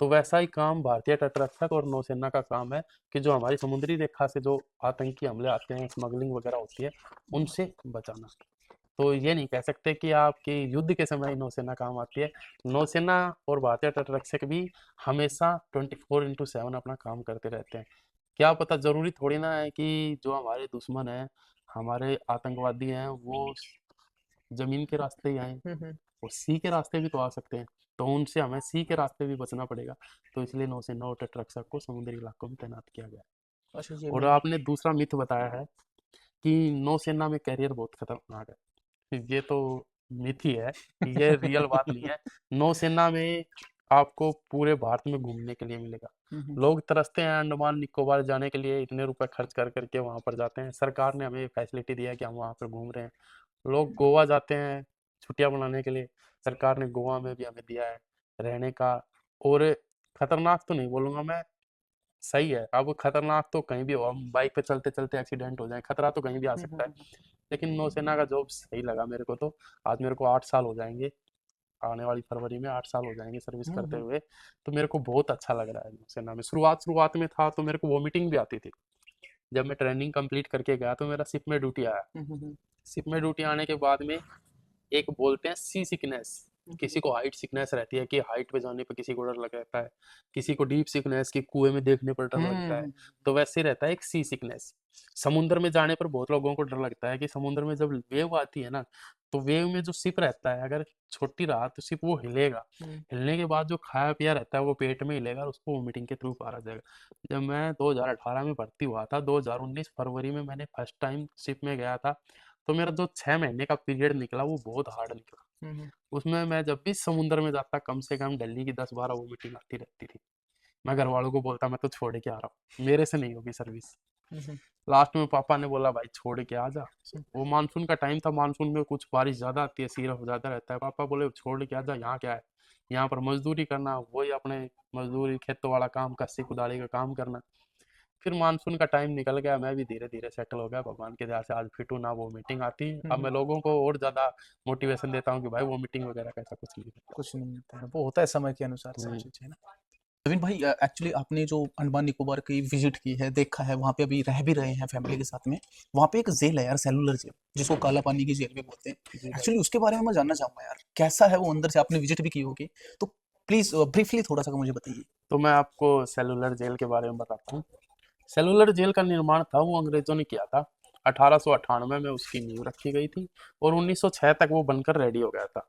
तो वैसा ही काम भारतीय तटरक्षक और नौसेना का काम है कि जो हमारी समुद्री रेखा से जो आतंकी हमले आते हैं, स्मगलिंग वगैरह होती है, हम्म, उनसे बचाना। तो ये नहीं कह सकते कि आपकी युद्ध के समय ही नौसेना काम आती है। नौसेना और भारतीय तटरक्षक भी हमेशा 24/7 अपना काम करते रहते हैं। क्या पता, जरूरी थोड़ी ना है कि जो हमारे दुश्मन हैं, हमारे आतंकवादी हैं, वो जमीन के रास्ते ही आए, हम्म, वो सी के रास्ते भी तो आ सकते हैं। तो उनसे हमें सी के रास्ते भी बचना पड़ेगा। तो इसलिए नौसेना और तटरक्षक को समुद्री इलाकों में तैनात किया गया है। अच्छा ये और मैंने। आपने दूसरा मिथ बताया है कि नौसेना में करियर बहुत खतरनाक है। ये तो मिथ ही है, ये रियल बात नहीं है। नौसेना में आपको पूरे भारत में घूमने के लिए मिलेगा। हम्म, लोग तरसते हैं अंडमान निकोबार जाने के लिए, इतने रुपए खर्च कर करके वहां पर जाते हैं। सरकार ने हमें फैसिलिटी दिया है कि हम वहां पर घूम रहे हैं। लोग गोवा जाते हैं छुट्टियां मनाने के लिए, सरकार ने गोवा में भी हमें दिया है रहने का। और खतरनाक तो नहीं बोलूंगा मैं, सही है। अब खतरनाक तो कहीं भी हो, हम बाइक पे चलते चलते एक्सीडेंट हो जाए, खतरा तो कहीं भी आ सकता है। लेकिन नौसेना का जॉब सही लगा मेरे को तो। आज मेरे को 8 साल हो जाएंगे, आने वाली फरवरी में 8 साल हो जाएंगे सर्विस करते हम्म, हुए। तो मेरे को बहुत अच्छा लग रहा है नौसेना में। शुरुआत शुरुआत में था तो मेरे को वॉमिटिंग भी आती थी। जब मैं ट्रेनिंग कंप्लीट करके गया तो मेरा शिप में ड्यूटी आया। हम्म, शिप में ड्यूटी आने के बाद में एक बोलते हैं सी सिकनेस, किसी को हाइट सिकनेस रहती है कि हाइट पे जाने पे किसी को डर लग रहता है, किसी को डीप सिकनेस कि कुएं में देखने पर डर लगता है। हम्म, तो वैसे ही रहता है एक सी सिकनेस। समुद्र में जाने पर बहुत लोगों को डर लगता है कि समुद्र में जब वेव आती है ना, तो वेव में जो शिप रहता है अगर छोटी रहा तो शिप वो हिलेगा। हम्म, हिलने के बाद जो खाया पिया रहता है वो पेट में हिलेगा और उसको वोमिटिंग के थ्रू पारा जाएगा। जब मैं 2018 में भर्ती हुआ था, 2019 फरवरी में मैंने फर्स्ट टाइम शिप में गया था, तो मेरा जो 6 महीने का पीरियड निकला वो बहुत हार्ड निकला। हम्म, उसमें मैं जब भी समुद्र में जाता कम से कम दिल्ली की 10-12 वो मीटिंग आती रहती थी। मैं घर वालों को बोलता मैं तो छोड़ के आ रहा हूँ, मेरे से नहीं होगी सर्विस। हम्म, लास्ट में पापा ने बोला भाई छोड़ के आ जा। वो मानसून का टाइम था, मानसून में कुछ बारिश ज्यादा आती है, सिरफ ज्यादा रहता है। पापा बोले छोड़ के आ जा, यहाँ क्या है, यहाँ पर मजदूरी करना, वही अपने मजदूरी खेतों वाला काम, कस्सी कुदाली का काम करना। फिर मानसून का टाइम निकल गया, मैं भी धीरे धीरे सेटल हो गया भगवान की दया से। आज फिट हूं ना, वो मीटिंग आती। अब हम्म, मैं लोगों को और ज्यादा मोटिवेशन देता हूँ कि भाई वो मीटिंग वगैरह का ऐसा कुछ नहीं है। कुछ नहीं होता है, वो होता है समय के अनुसार सब हम्म, चीजें ना। नवीन भाई, एक्चुअली आपने जो अंडमान निकोबार की विजिट की है, देखा है, वहाँ पे अभी रह भी रहे हैं फैमिली के साथ में। वहाँ पे एक जेल है यार, सेलुलर जेल, जिसको काला पानी की जेल भी बोलते हैं। जी भाई। एक्चुअली उसके बारे में मैं जानना चाहूंगा यार, कैसा है वो अंदर से? आपने विजिट भी की होगी तो प्लीज ब्रीफली थोड़ा सा मुझे बताइए। तो मैं आपको सेलुलर जेल के बारे में बताता हूँ। सेलुलर जेल का निर्माण था वो अंग्रेजों ने किया था। 1898 में उसकी नींव रखी गई थी और 1906 तक वो बनकर रेडी हो गया था।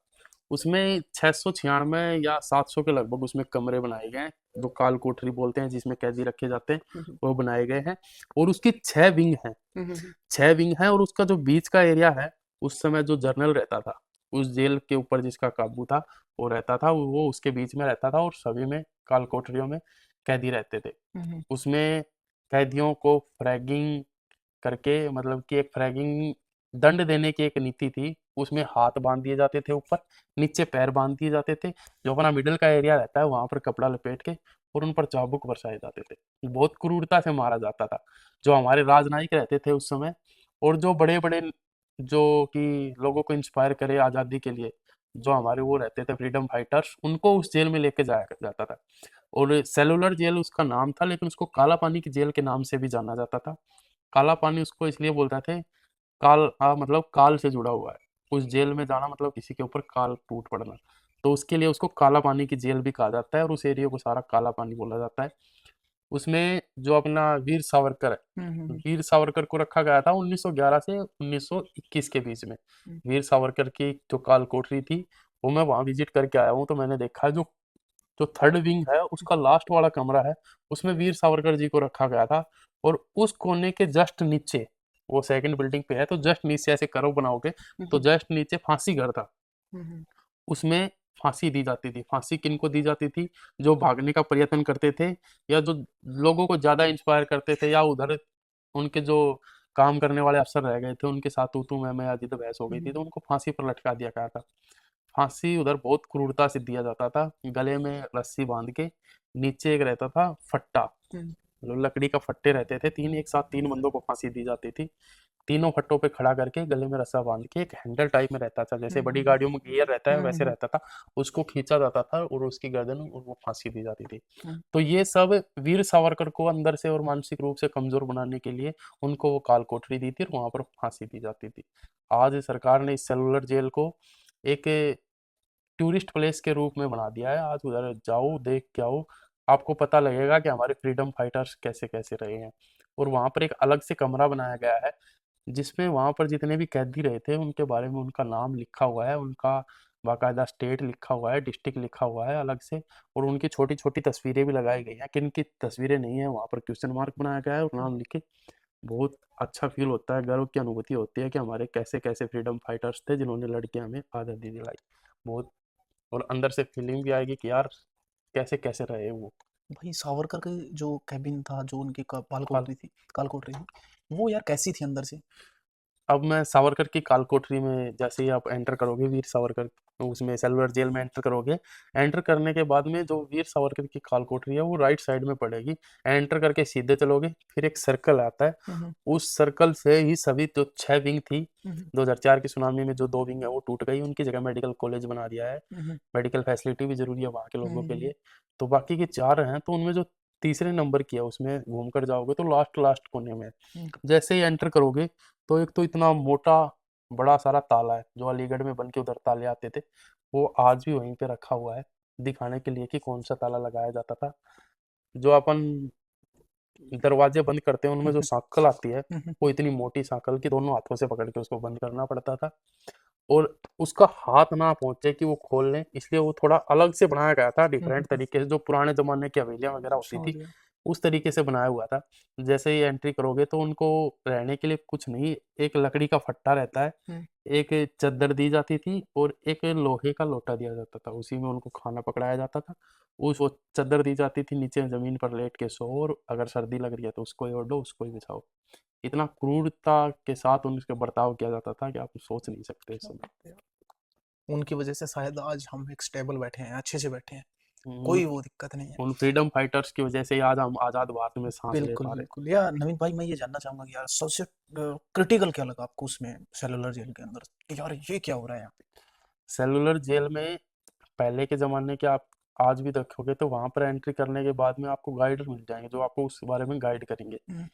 उसमें 696 या 700 के लगभग उसमें कमरे बनाए गए हैं, जो काल कोठरी बोलते हैं, जिसमें कैदी रखे जाते हैं, वो बनाए गए हैं। और उसकी 6 विंग हैं। 6 विंग हैं और उसका जो बीच का एरिया है, उस समय जो जनरल रहता था, उस जेल के ऊपर जिसका काबू था, वो रहता था, वो उसके बीच में रहता था और सभी में काल कोठरियों में कैदी रहते थे। उसमें कैदियों को फ्रैगिंग करके, मतलब कि एक फ्रैगिंग दंड देने की एक नीति थी। उसमें हाथ बांध दिए जाते थे ऊपर, नीचे पैर बांध दिए जाते थे। जो अपना मिडल का एरिया रहता है वहां पर कपड़ा लपेट के और उन पर चाबुक बरसाए जाते थे। बहुत क्रूरता से मारा जाता था। जो हमारे राजनयिक रहते थे उस समय, और जो बड़े बड़े, जो कि लोगों को इंस्पायर करे आज़ादी के लिए, जो हमारे वो रहते थे फ्रीडम फाइटर्स, उनको उस जेल में लेके जाया जाता था। और सेलुलर जेल उसका नाम था, लेकिन उसको काला पानी की जेल के नाम से भी जाना जाता था। काला पानी उसको इसलिए बोलते थे, काल मतलब काल से जुड़ा हुआ है। उस जेल में जाना मतलब किसी के ऊपर काल टूट पड़ना। तो उसके लिए उसको काला पानी की जेल भी कहा जाता है और उस एरिया को सारा काला पानी बोला जाता है। उसमें जो अपना वीर सावरकर है, वीर सावरकर को रखा गया था 1911 से 1921 के बीच में। वीर सावरकर की जो काल कोठरी थी, वो मैं वहां विजिट करके आया हूँ, तो मैंने देखा है जो जो थर्ड विंग है उसका लास्ट वाला कमरा है, उसमें वीर सावरकर जी को रखा गया था। और उस कोने के जस्ट नीचे, वो सेकंड बिल्डिंग पे है, तो जस्ट नीचे ऐसे करो बनाओगे तो जस्ट नीचे फांसी घर था। उसमें फांसी दी जाती थी। फांसी किनको दी जाती थी? जो भागने का प्रयत्न करते थे, या जो लोगों को ज्यादा इंस्पायर करते थे, या उधर उनके जो काम करने वाले अफसर रह गए थे, उनके साथ तू मैं जिद बहस हो गई थी, तो उनको फांसी पर लटका दिया गया था। फांसी उधर बहुत क्रूरता से दिया जाता था। गले में रस्सी बांध के, नीचे एक रहता था फट्टा, जो लकड़ी का फट्टे रहते थे, तीन एक साथ 3 बंदों को फांसी दी जाती थी। तीनों फट्टों पे खड़ा करके गले में रस्सा बांध के, एक हैंडल टाइप में रहता था, जैसे बड़ी गाड़ियों में गियर रहता है वैसे रहता था, उसको खींचा जाता था और उसकी गर्दन और वो फांसी दी जाती थी। तो ये सब वीर सावरकर को अंदर से और मानसिक रूप से कमजोर बनाने के लिए उनको वो काल कोठरी दी थी और वहां पर फांसी दी जाती थी। आज सरकार ने इस सेलुलर जेल को एक टूरिस्ट प्लेस के रूप में बना दिया है। आज उधर जाओ, देख के आओ, आपको पता लगेगा कि हमारे फ्रीडम फाइटर्स कैसे कैसे रहे हैं। और वहाँ पर एक अलग से कमरा बनाया गया है, जिसमें वहाँ पर जितने भी कैदी रहे थे उनके बारे में उनका नाम लिखा हुआ है, उनका बाकायदा स्टेट लिखा हुआ है, डिस्ट्रिक्ट लिखा हुआ है अलग से। और उनकी छोटी छोटी तस्वीरें भी लगाई गई हैं। किन की तस्वीरें नहीं है वहाँ पर क्वेश्चन मार्क बनाया गया है और नाम लिखे। बहुत अच्छा फील होता है, गर्व की अनुभूति होती है कि हमारे कैसे कैसे फ्रीडम फाइटर्स थे जिन्होंने लड़के हमें आज़ादी दिलाई। बहुत, और अंदर से फीलिंग भी आएगी कि यार कैसे कैसे रहे वो। भाई सावरकर का जो कैबिन था, जो उनकी काल काल कोठरी थी, काल कोठरी थी, वो यार कैसी थी अंदर से? अब मैं सावरकर की काल कोठरी में जैसे ही आप एंटर करोगे, वीर सावरकर उसमें सेलुलर जेल में एंटर करोगे, एंटर करने के बाद में जो वीर सावरकर की काल कोठरी है वो राइट साइड में पड़ेगी। एंटर करके सीधे चलोगे, फिर एक सर्कल आता है, उस सर्कल से ही सभी जो 6 विंग थी, 2004 की सुनामी में जो 2 विंग है वो टूट गई, उनकी जगह मेडिकल कॉलेज बना दिया है। मेडिकल फैसिलिटी भी जरूरी है वहाँ के लोगों के लिए। तो बाकी के 4 हैं, तो उनमें जो तीसरे नंबर की है उसमें घूम कर जाओगे तो लास्ट लास्ट कोने में है। जैसे ही एंटर करोगे तो एक तो इतना मोटा बड़ा सारा ताला है, जो अलीगढ़ में बन के उधर ताले आते थे, वो आज भी वहीं पे रखा हुआ है, दिखाने के लिए कि कौन सा ताला लगाया जाता था। जो अपन दरवाजे बंद करते हैं उनमें जो सांकल आती है, वो इतनी मोटी सांकल कि दोनों हाथों से पकड़ के उसको बंद करना पड़ता था। और उसका हाथ ना पहुंचे कि वो खोल लें, इसलिए वो थोड़ा अलग से बनाया गया था, डिफरेंट तरीके से, जो पुराने जमाने की हवेलियां वगैरह होती समझ थी गया। उस तरीके से बनाया हुआ था। जैसे ही एंट्री करोगे तो उनको रहने के लिए कुछ नहीं, एक लकड़ी का फट्टा रहता है, एक चद्दर दी जाती थी और एक लोहे का लोटा दिया जाता था, उसी में उनको खाना पकड़ाया जाता था। उस वो चद्दर दी जाती थी, नीचे जमीन पर लेट के सो, और अगर सर्दी लग रही है तो उसको ही ओढ़ो, उसको ही बिछाओ। इतना क्रूरता के साथ उनके बर्ताव किया जाता था कि आप सोच नहीं सकते इस समय। उनकी वजह से शायद आज हम एक स्टेबल बैठे हैं, अच्छे से बैठे हैं, उन कोई वो दिक्कत नहीं है। उन फ्रीडम फाइटर्स की वजह से ही आज हम आज़ाद भारत में सांस ले बिल्कुल पा रहे बिल्कुल। यार नवीन भाई, मैं ये जानना चाहूंगा कि यार सबसे क्रिटिकल क्या लगा आपको उसमें, सेलुलर जेल के अंदर, कि यार ये क्या हो रहा है यहाँ पे? हैं। सेलुलर जेल में पहले के ज़माने के आप आज भी देखोगे तो वहाँ पर एंट्री करने के बाद में आपको गाइड मिल जाएंगे, जो आपको उस बारे में गाइड करेंगे। हम्म,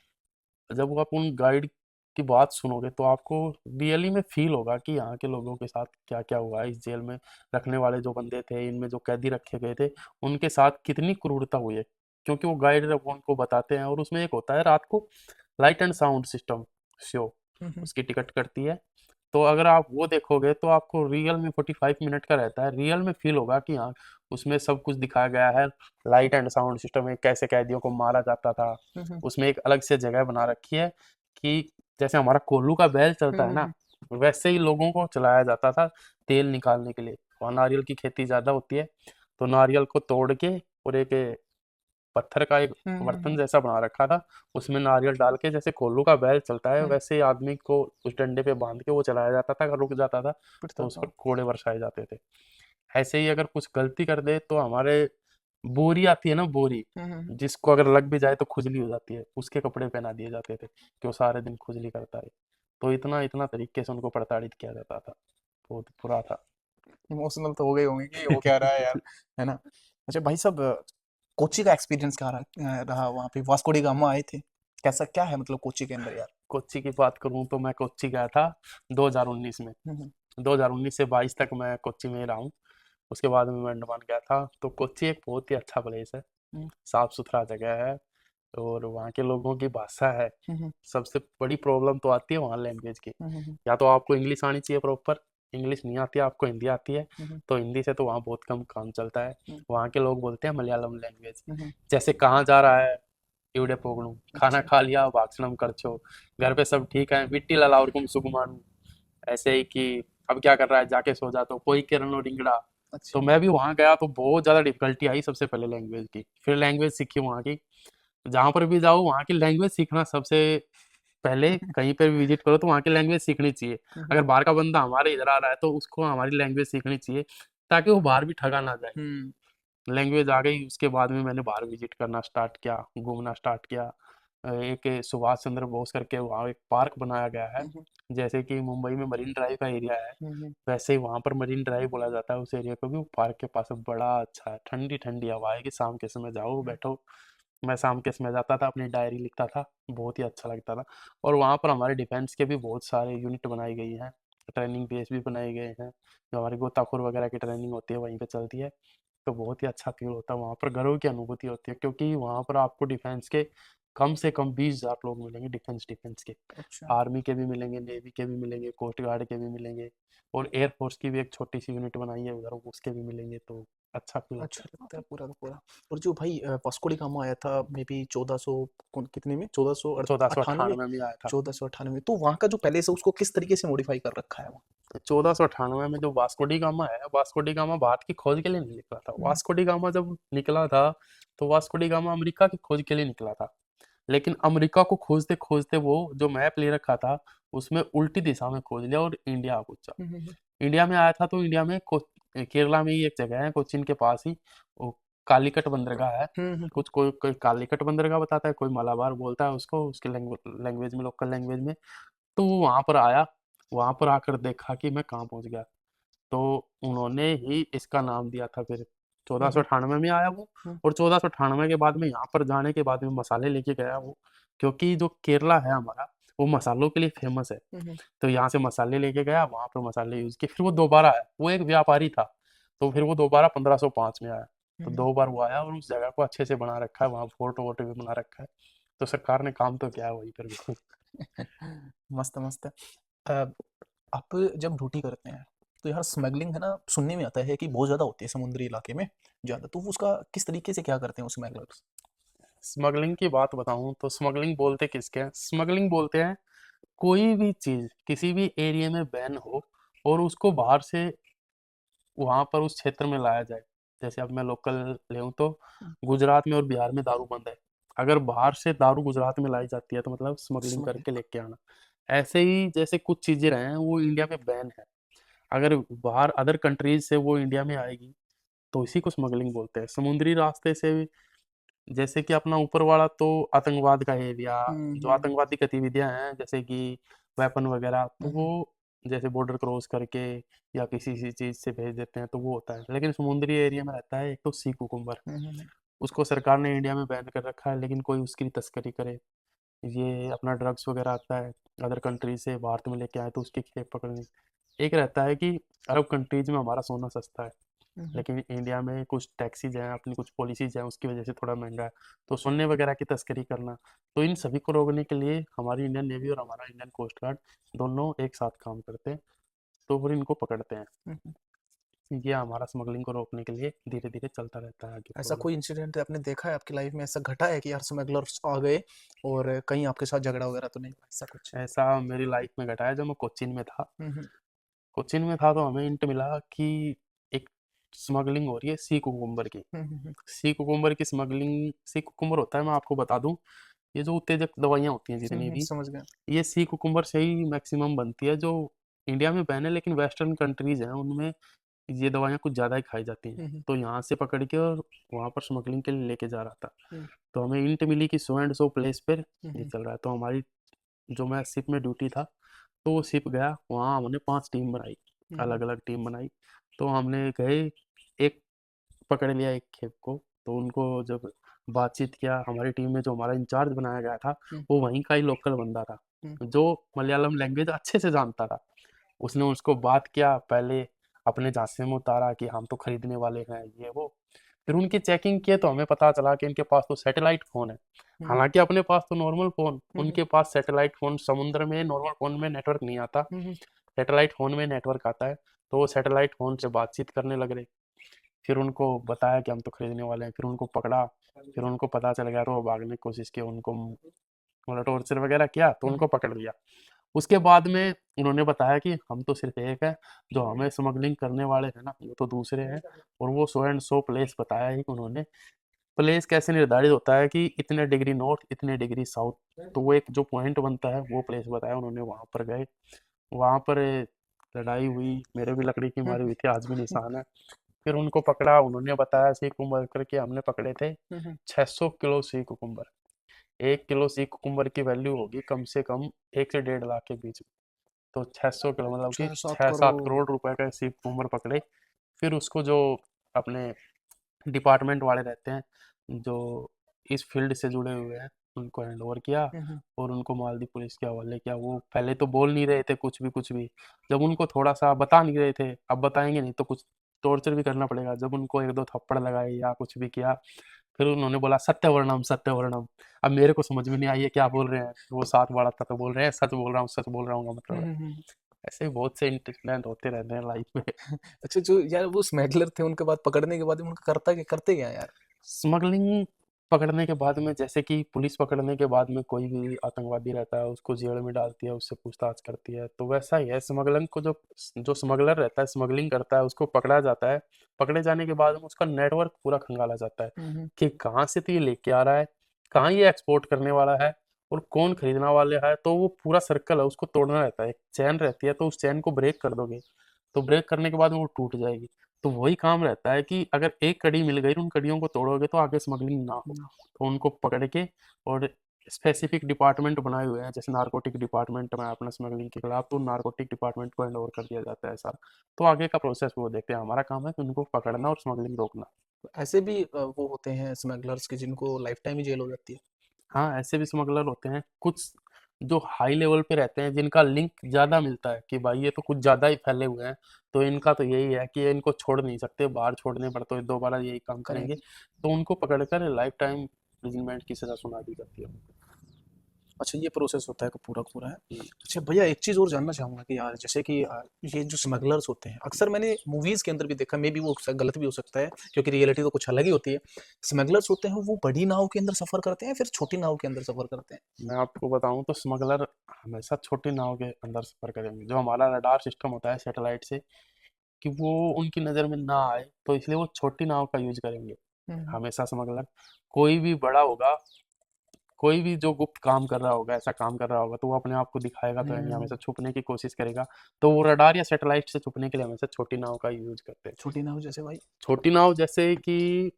जब वो आप उन गाइड की बात सुनोगे तो आपको रियली में फील होगा कि यहाँ के लोगों के साथ क्या क्या हुआ है। इस जेल में रखने वाले जो बंदे थे, इनमें जो कैदी रखे गए थे, उनके साथ कितनी क्रूरता हुई है। क्योंकि वो गाइड उनको बताते हैं, और उसमें एक होता है रात को light and sound system show, hmm, उसकी टिकट कटती है। तो अगर आप वो देखोगे तो आपको रियल में 45 मिनट का रहता है, रियल में फील होगा कि हाँ, उसमें सब कुछ दिखाया गया है। लाइट एंड साउंड सिस्टम में कैसे कैदियों को मारा जाता था, हम्म, उसमें एक अलग से जगह बना रखी है कि जैसे हमारा कोल्लू का बैल चलता है ना, वैसे ही लोगों को चलाया जाता था तेल निकालने के लिए। वहाँ नारियल की खेती ज़्यादा होती है, तो नारियल को तोड़ के और एक पत्थर का एक बर्तन हम्म, जैसा बना रखा था, उसमें नारियल डाल के जैसे कोल्लू का बैल चलता है, हम्म, वैसे ही आदमी को उस डंडे पे बांध के वो चलाया जाता था। अगर रुक जाता था तो पिटता उस पर था। कोड़े बरसाए जाते थे। ऐसे ही अगर कुछ गलती कर दे तो हमारे बोरी आती है ना, बोरी, हम्म, जिसको अगर लग भी जाए तो खुजली हो जाती है, उसके कपड़े पहना दिए जाते थे कि वो सारे दिन खुजली करता है। तो इतना इतना तरीके से उनको प्रताड़ित किया जाता था। बहुत बुरा था। इमोशनल तो हो गए होंगे कि वो क्या रहा है यार, है ना। अच्छा भाई साहब, कोच्चि का एक्सपीरियंस क्या रहा वहाँ पे, वास्को डी गामा आए थे, कैसा क्या है मतलब कोच्चि के अंदर यार। कोच्चि की बात करूं तो मैं कोच्चि गया था 2019 में। हम्म, 2019 से 22 तक मैं कोच्चि में ही रहा हूँ। उसके बाद में मैं अंडमान गया था। तो कोच्चि एक बहुत ही अच्छा प्लेस है, हम्म, साफ सुथरा जगह है, और वहाँ के लोगों की भाषा है। हम्म, सबसे बड़ी प्रॉब्लम तो आती है वहाँ लैंग्वेज की। हम्म, या तो आपको इंग्लिश आनी चाहिए प्रॉपर, इंग्लिश नहीं आती है आपको, हिंदी आती है, हम्म, तो हिंदी से तो वहाँ बहुत कम काम चलता है। हम्म, वहाँ के लोग बोलते हैं मलयालम लैंग्वेज। हम्म, जैसे कहाँ जा रहा है, इवड़े पोगणू, खाना अच्छा खा लिया भाक्षणम करछो, घर पे सब ठीक है, विट्टी ललाउरकुम सुकुमारू। ऐसे ही कि अब क्या कर रहा है, जाके सो जा, तो कोई किरणो रिंगड़ा। तो अच्छा। मैं भी वहाँ गया तो बहुत ज़्यादा डिफिकल्टी आई सबसे पहले लैंग्वेज की, फिर लैंग्वेज सीखी वहाँ की। जहाँ पर भी जाओ वहाँ की लैंग्वेज सीखना सबसे पहले, कहीं पर भी विजिट करो तो वहाँ की लैंग्वेज सीखनी चाहिए। हम्म, अगर बाहर का बंदा हमारे इधर आ रहा है तो उसको हमारी लैंग्वेज सीखनी चाहिए, ताकि वो बाहर भी ठगा ना जाए। हम्म, लैंग्वेज आ गई, उसके बाद में मैंने बाहर विजिट करना स्टार्ट किया, घूमना स्टार्ट किया। एक सुभाष चंद्र बोस करके वहाँ एक पार्क बनाया गया है। हम्म, जैसे कि मुंबई में मरीन ड्राइव का एरिया है, हम्म, वैसे ही वहाँ पर मरीन ड्राइव बोला जाता है उस एरिया को भी। वो पार्क के पास बड़ा अच्छा है, ठंडी ठंडी हवा है कि शाम के समय जाओ बैठो। मैं शाम के समय जाता था, अपनी डायरी लिखता था, बहुत ही अच्छा लगता था। और वहाँ पर हमारे डिफेंस के भी बहुत सारे यूनिट बनाई गई हैं, ट्रेनिंग बेस भी बनाए गए हैं। जो हमारी गोताखोर वगैरह की ट्रेनिंग होती है वहीं पे चलती है। तो बहुत ही अच्छा फील होता है वहाँ पर, गर्व की अनुभूति होती है, क्योंकि वहाँ पर आपको डिफेंस के कम से कम 20,000 लोग मिलेंगे, डिफेंस डिफेंस के। अच्छा आर्मी के भी मिलेंगे, नेवी के भी मिलेंगे, कोस्ट गार्ड के भी मिलेंगे, और एयरफोर्स की भी एक छोटी सी यूनिट बनाई है उधर, उसके भी मिलेंगे। तो अच्छा फील होता अच्छा है वहाँ लगता है पे। पूरा का पूरा। और जो भाई वास्को डी गामा आया था मे बी 1400 कितने में, 1498, 1498 में आया था। 1498, तो वहाँ का जो पैलेस है उसको किस तरीके से मॉडिफाई कर रखा है वहाँ। 1498 में जो वास्को डी गामा है, वास्को डी गामा भारत की खोज के लिए नहीं निकला था। हम्म, वास्को डी गामा जब निकला था तो वास्को डी गामा अमेरिका की खोज के लिए निकला था। लेकिन अमेरिका को खोजते खोजते वो जो मैप ले रखा था उसमें उल्टी दिशा में खोज लिया और इंडिया पहुंचा। हम्म, इंडिया में आया था तो इंडिया में केरला में ही एक जगह है कोचिन के पास ही, वो कालीकट बंदरगाह है। हम्म, कुछ कोई कोई कालीकट बंदरगाह बताता है, कोई मालाबार बोलता है उसको, उसके लैंग्वेज में, लोकल लैंग्वेज में। तो वो वहां पर आया, वहां पर आकर देखा कि मैं कहाँ पहुंच गया। तो उन्होंने ही इसका नाम दिया था फिर। चौदह सौ हम्म, अठानवे में आया वो। हम्म, और 1498 के बाद में यहाँ पर जाने के बाद में मसाले लेके गया वो, क्योंकि जो केरला है हमारा, वो मसालों के लिए फेमस है। हम्म, तो यहाँ से मसाले लेके गया, वहाँ पर मसाले यूज किए, फिर वो दोबारा आया, वो एक व्यापारी था। तो फिर वो दोबारा 1505 में आया। तो हम्म, 2 बार वो आया, और उस जगह को अच्छे से बना रखा है, वहाँ फोर्ट वोर्ट भी बना रखा है। तो सरकार ने काम तो किया है वहीं पर भी। मस्त मस्त है। अ, आप जब ड्यूटी करते हैं तो यार स्मगलिंग है ना, सुनने में आता है कि बहुत ज़्यादा होती है समुद्री इलाके में ज़्यादा, तो वो उसका किस तरीके से क्या करते हैं उस स्मगलर्स। स्मगलिंग की बात बताऊं तो स्मगलिंग बोलते किसके हैं? स्मगलिंग बोलते हैं कोई भी चीज किसी भी एरिया में बैन हो और उसको बाहर से वहां पर उस क्षेत्र में लाया जाए। जैसे अब मैं लोकल ले तो गुजरात में और बिहार में दारू बंद है। अगर बाहर से दारू गुजरात में लाई जाती है तो मतलब स्मगलिंग करके स्मगलिंग। लेके आना। ऐसे ही जैसे कुछ चीजें रहे हैं वो इंडिया में बैन है, अगर बाहर अदर कंट्रीज से वो इंडिया में आएगी तो इसी को स्मगलिंग बोलते हैं। समुद्री रास्ते से जैसे कि अपना ऊपर वाला तो आतंकवाद का एरिया, जो हम्म, आतंकवादी गतिविधियां हैं जैसे कि वेपन वगैरह, तो वो हम्म, जैसे बॉर्डर क्रॉस करके या किसी सी चीज से भेज देते हैं तो वो होता है। लेकिन समुद्री एरिया में रहता है एक तो सी कुकुम्बर, हम्म, उसको सरकार ने इंडिया में बैन कर रखा है, लेकिन कोई उसकी तस्करी करे ये अपना ड्रग्स वगैरह आता है अदर कंट्री से भारत में लेके आए तो उसकी खेप पकड़नी। एक रहता है कि अरब कंट्रीज में हमारा सोना सस्ता है, हम्म, लेकिन इंडिया में कुछ टैक्सीज हैं, अपनी कुछ पॉलिसीज हैं, उसकी वजह से थोड़ा महंगा है। तो सोने वगैरह की तस्करी करना, तो इन सभी को रोकने के लिए हमारी इंडियन नेवी और हमारा इंडियन कोस्ट गार्ड दोनों एक साथ काम करते हैं, तो फिर इनको पकड़ते हैं। हम्म। ये हमारा स्मगलिंग को रोकने के लिए धीरे धीरे चलता रहता है आगे ऐसा प्रोग्राम। कोई इंसिडेंट आपने देखा है आपकी लाइफ में, ऐसा घटा है कि यार स्मगलर्स आ गए और कहीं आपके साथ झगड़ा वगैरह तो नहीं हुआ, ऐसा कुछ? ऐसा मेरी लाइफ में घटा है जब मैं कोचिन में था। हम्म, कोचिन में था तो हमें इंट मिला कि एक स्मगलिंग हो रही है सी कुकुम्बर की। हम्म। सी कुकुम्बर की स्मगलिंग, सी कुकुम्बर होता है, मैं आपको बता दूं, ये जो उत्तेजक दवाइयाँ होती हैं जितनी भी, समझ गया। ये सी कुकुम्बर से ही मैक्सिमम बनती है, जो इंडिया में बैन है लेकिन वेस्टर्न कंट्रीज हैं उनमें ये दवाइयाँ कुछ ज़्यादा ही खाई जाती हैं। हम्म, तो यहाँ से पकड़ के और वहाँ पर स्मगलिंग के लिए लेके जा रहा था। हम्म, तो हमें इंट मिली कि सो एंड सो प्लेस पर ये हम्म, चल रहा है। तो हमारी, जो मैं शिप में ड्यूटी था, तो वो शिप गया वहाँ, हमने 5 टीम बनाई, हम्म, अलग अलग टीम बनाई। तो हमने गए, एक पकड़ लिया एक खेप को, तो उनको जब बातचीत किया, हमारी टीम में जो हमारा इंचार्ज बनाया गया था हम्म, वो वहीं का ही लोकल बंदा था, हम्म, जो मलयालम लैंग्वेज अच्छे से जानता था। उसने उसको बात किया, पहले अपने झांसे में उतारा कि हम तो खरीदने वाले हैं ये वो। फिर उनकी चेकिंग किए तो हमें पता चला कि इनके पास तो सैटेलाइट फ़ोन है। हम्म, हालांकि अपने पास तो नॉर्मल फ़ोन, हम्म, उनके पास सैटेलाइट फ़ोन, समुद्र में नॉर्मल फ़ोन में नेटवर्क नहीं आता, हम्म, सैटेलाइट फ़ोन में नेटवर्क आता है। तो वो सैटेलाइट फ़ोन से बातचीत करने लग रहे। फिर उनको बताया कि हम तो खरीदने वाले हैं, फिर उनको पकड़ा। फिर उनको पता चल गया तो वो भागने की कोशिश की, उनको मतलब टॉर्चर वगैरह किया तो हम्म, उनको पकड़ लिया। उसके बाद में उन्होंने बताया कि हम तो सिर्फ एक है, जो हमें स्मगलिंग करने वाले हैं ना वो तो दूसरे हैं। और वो सो एंड सो प्लेस बताया ही उन्होंने। प्लेस कैसे निर्धारित होता है कि इतने डिग्री नॉर्थ इतने डिग्री साउथ, तो वो एक जो पॉइंट बनता है वो प्लेस बताया उन्होंने। वहां पर गए, वहां पर लड़ाई हुई, मेरे भी लकड़ी की मारी हम्म, हुई थी, आज भी निशान है। फिर उनको पकड़ा, उन्होंने बताया सी कुकुम्बर करके, हमने पकड़े थे हम्म। 600 kilo sea cucumber. 1 kilo sea cucumber की वैल्यू होगी कम से कम 1 से 1.5 लाख के बीच में। तो 600 किलो मतलब कि छह सात 6-7 करोड़ करोड़ रुपए का सी कुकुम्बर पकड़े। फिर उसको जो अपने डिपार्टमेंट वाले रहते हैं, जो इस फील्ड से जुड़े हुए हैं, उनको हैंड ओवर किया हम्म, और उनको मालदीव पुलिस के हवाले किया। वो पहले तो बोल नहीं रहे थे कुछ भी कुछ भी, जब उनको थोड़ा सा बता नहीं रहे थे, अब बताएंगे नहीं तो कुछ टॉर्चर भी करना पड़ेगा, जब उनको 1-2 थप्पड़ लगाए या कुछ भी किया, फिर उन्होंने बोला सत्यवर्णम सत्यवर्णम। अब मेरे को समझ में नहीं आई ये क्या बोल रहे हैं, वो साथ बड़ा था तो बोल रहे हैं सच बोल रहा हूँ, सच बोल रहा हूँ का मतलब है। हम्म। ऐसे बहुत से इंसिडेंट होते रहते हैं लाइफ में। अच्छा, जो यार वो स्मगलर थे उनके बाद पकड़ने के बाद उनका करते क्या यार? स्मगलिंग पकड़ने के बाद में, जैसे कि पुलिस पकड़ने के बाद में कोई भी आतंकवादी रहता है उसको जेल में डालती है, उससे पूछताछ करती है, तो वैसा ही है स्मगलिंग को। जो जो स्मगलर रहता है, स्मगलिंग करता है, उसको पकड़ा जाता है। पकड़े जाने के बाद में उसका नेटवर्क पूरा खंगाला जाता है हम्म, कि कहाँ से तो ये लेके आ रहा है, कहाँ ये एक्सपोर्ट करने वाला है और कौन खरीदने वाला है। तो वो पूरा सर्कल है, उसको तोड़ना रहता है। एक चैन रहती है, तो उस चैन को ब्रेक कर दोगे तो ब्रेक करने के बाद में वो टूट जाएगी। तो वही काम रहता है कि अगर एक कड़ी मिल गई, उन कड़ियों को तोड़ोगे तो आगे स्मगलिंग ना हो। हम्म। तो उनको पकड़ के, और स्पेसिफिक डिपार्टमेंट बनाए हुए हैं, जैसे नारकोटिक डिपार्टमेंट में अपना स्मगलिंग के खिलाफ, तो नारकोटिक डिपार्टमेंट को हैंड ओवर कर दिया जाता है सारा। तो आगे का प्रोसेस वो देखते हैं, हमारा काम है कि उनको पकड़ना और स्मगलिंग रोकना। ऐसे भी वो होते हैं स्मगलर्स के जिनको लाइफ टाइम ही जेल हो जाती है। हाँ, ऐसे भी स्मगलर होते हैं कुछ जो हाई लेवल पे रहते हैं, जिनका लिंक ज़्यादा मिलता है कि भाई ये तो कुछ ज़्यादा ही फैले हुए हैं, तो इनका तो यही है कि ये इनको छोड़ नहीं सकते, बाहर छोड़ने पर तो ये दोबारा यही काम करेंगे। करेंगे। तो उनको पकड़कर लाइफ टाइम इम्प्रिजनमेंट की सज़ा सुना दी जाती है। अच्छा, ये प्रोसेस होता है का पूरा पूरा है। हम्म, अच्छा भैया, एक चीज़ और जानना चाहूँगा कि यार जैसे कि ये जो स्मगलर्स होते हैं अक्सर मैंने मूवीज़ के अंदर भी देखा, मे बी वो गलत भी हो सकता है क्योंकि रियलिटी तो कुछ अलग ही होती है। स्मगलर्स होते हैं वो बड़ी नाव के अंदर सफ़र करते हैं फिर छोटी नाव के अंदर सफ़र करते हैं? मैं आपको बताऊं तो स्मगलर हमेशा छोटी नाव के अंदर सफ़र करेंगे। जो हमारा रडार सिस्टम होता है सैटेलाइट से, कि वो उनकी नज़र में ना आए, तो इसलिए वो छोटी नाव का यूज करेंगे हम्म, हमेशा स्मगलर। कोई भी बड़ा होगा, कोई भी जो गुप्त काम कर रहा होगा, ऐसा काम कर रहा होगा, तो वो अपने आप को दिखाएगा तो नहीं, हम्म। हमेशा छुपने की कोशिश करेगा। तो वो रडार या सैटेलाइट से छुपने के लिए हमेशा छोटी नाव का यूज करते हैं। छोटी नाव जैसे भाई? छोटी नाव जैसे कि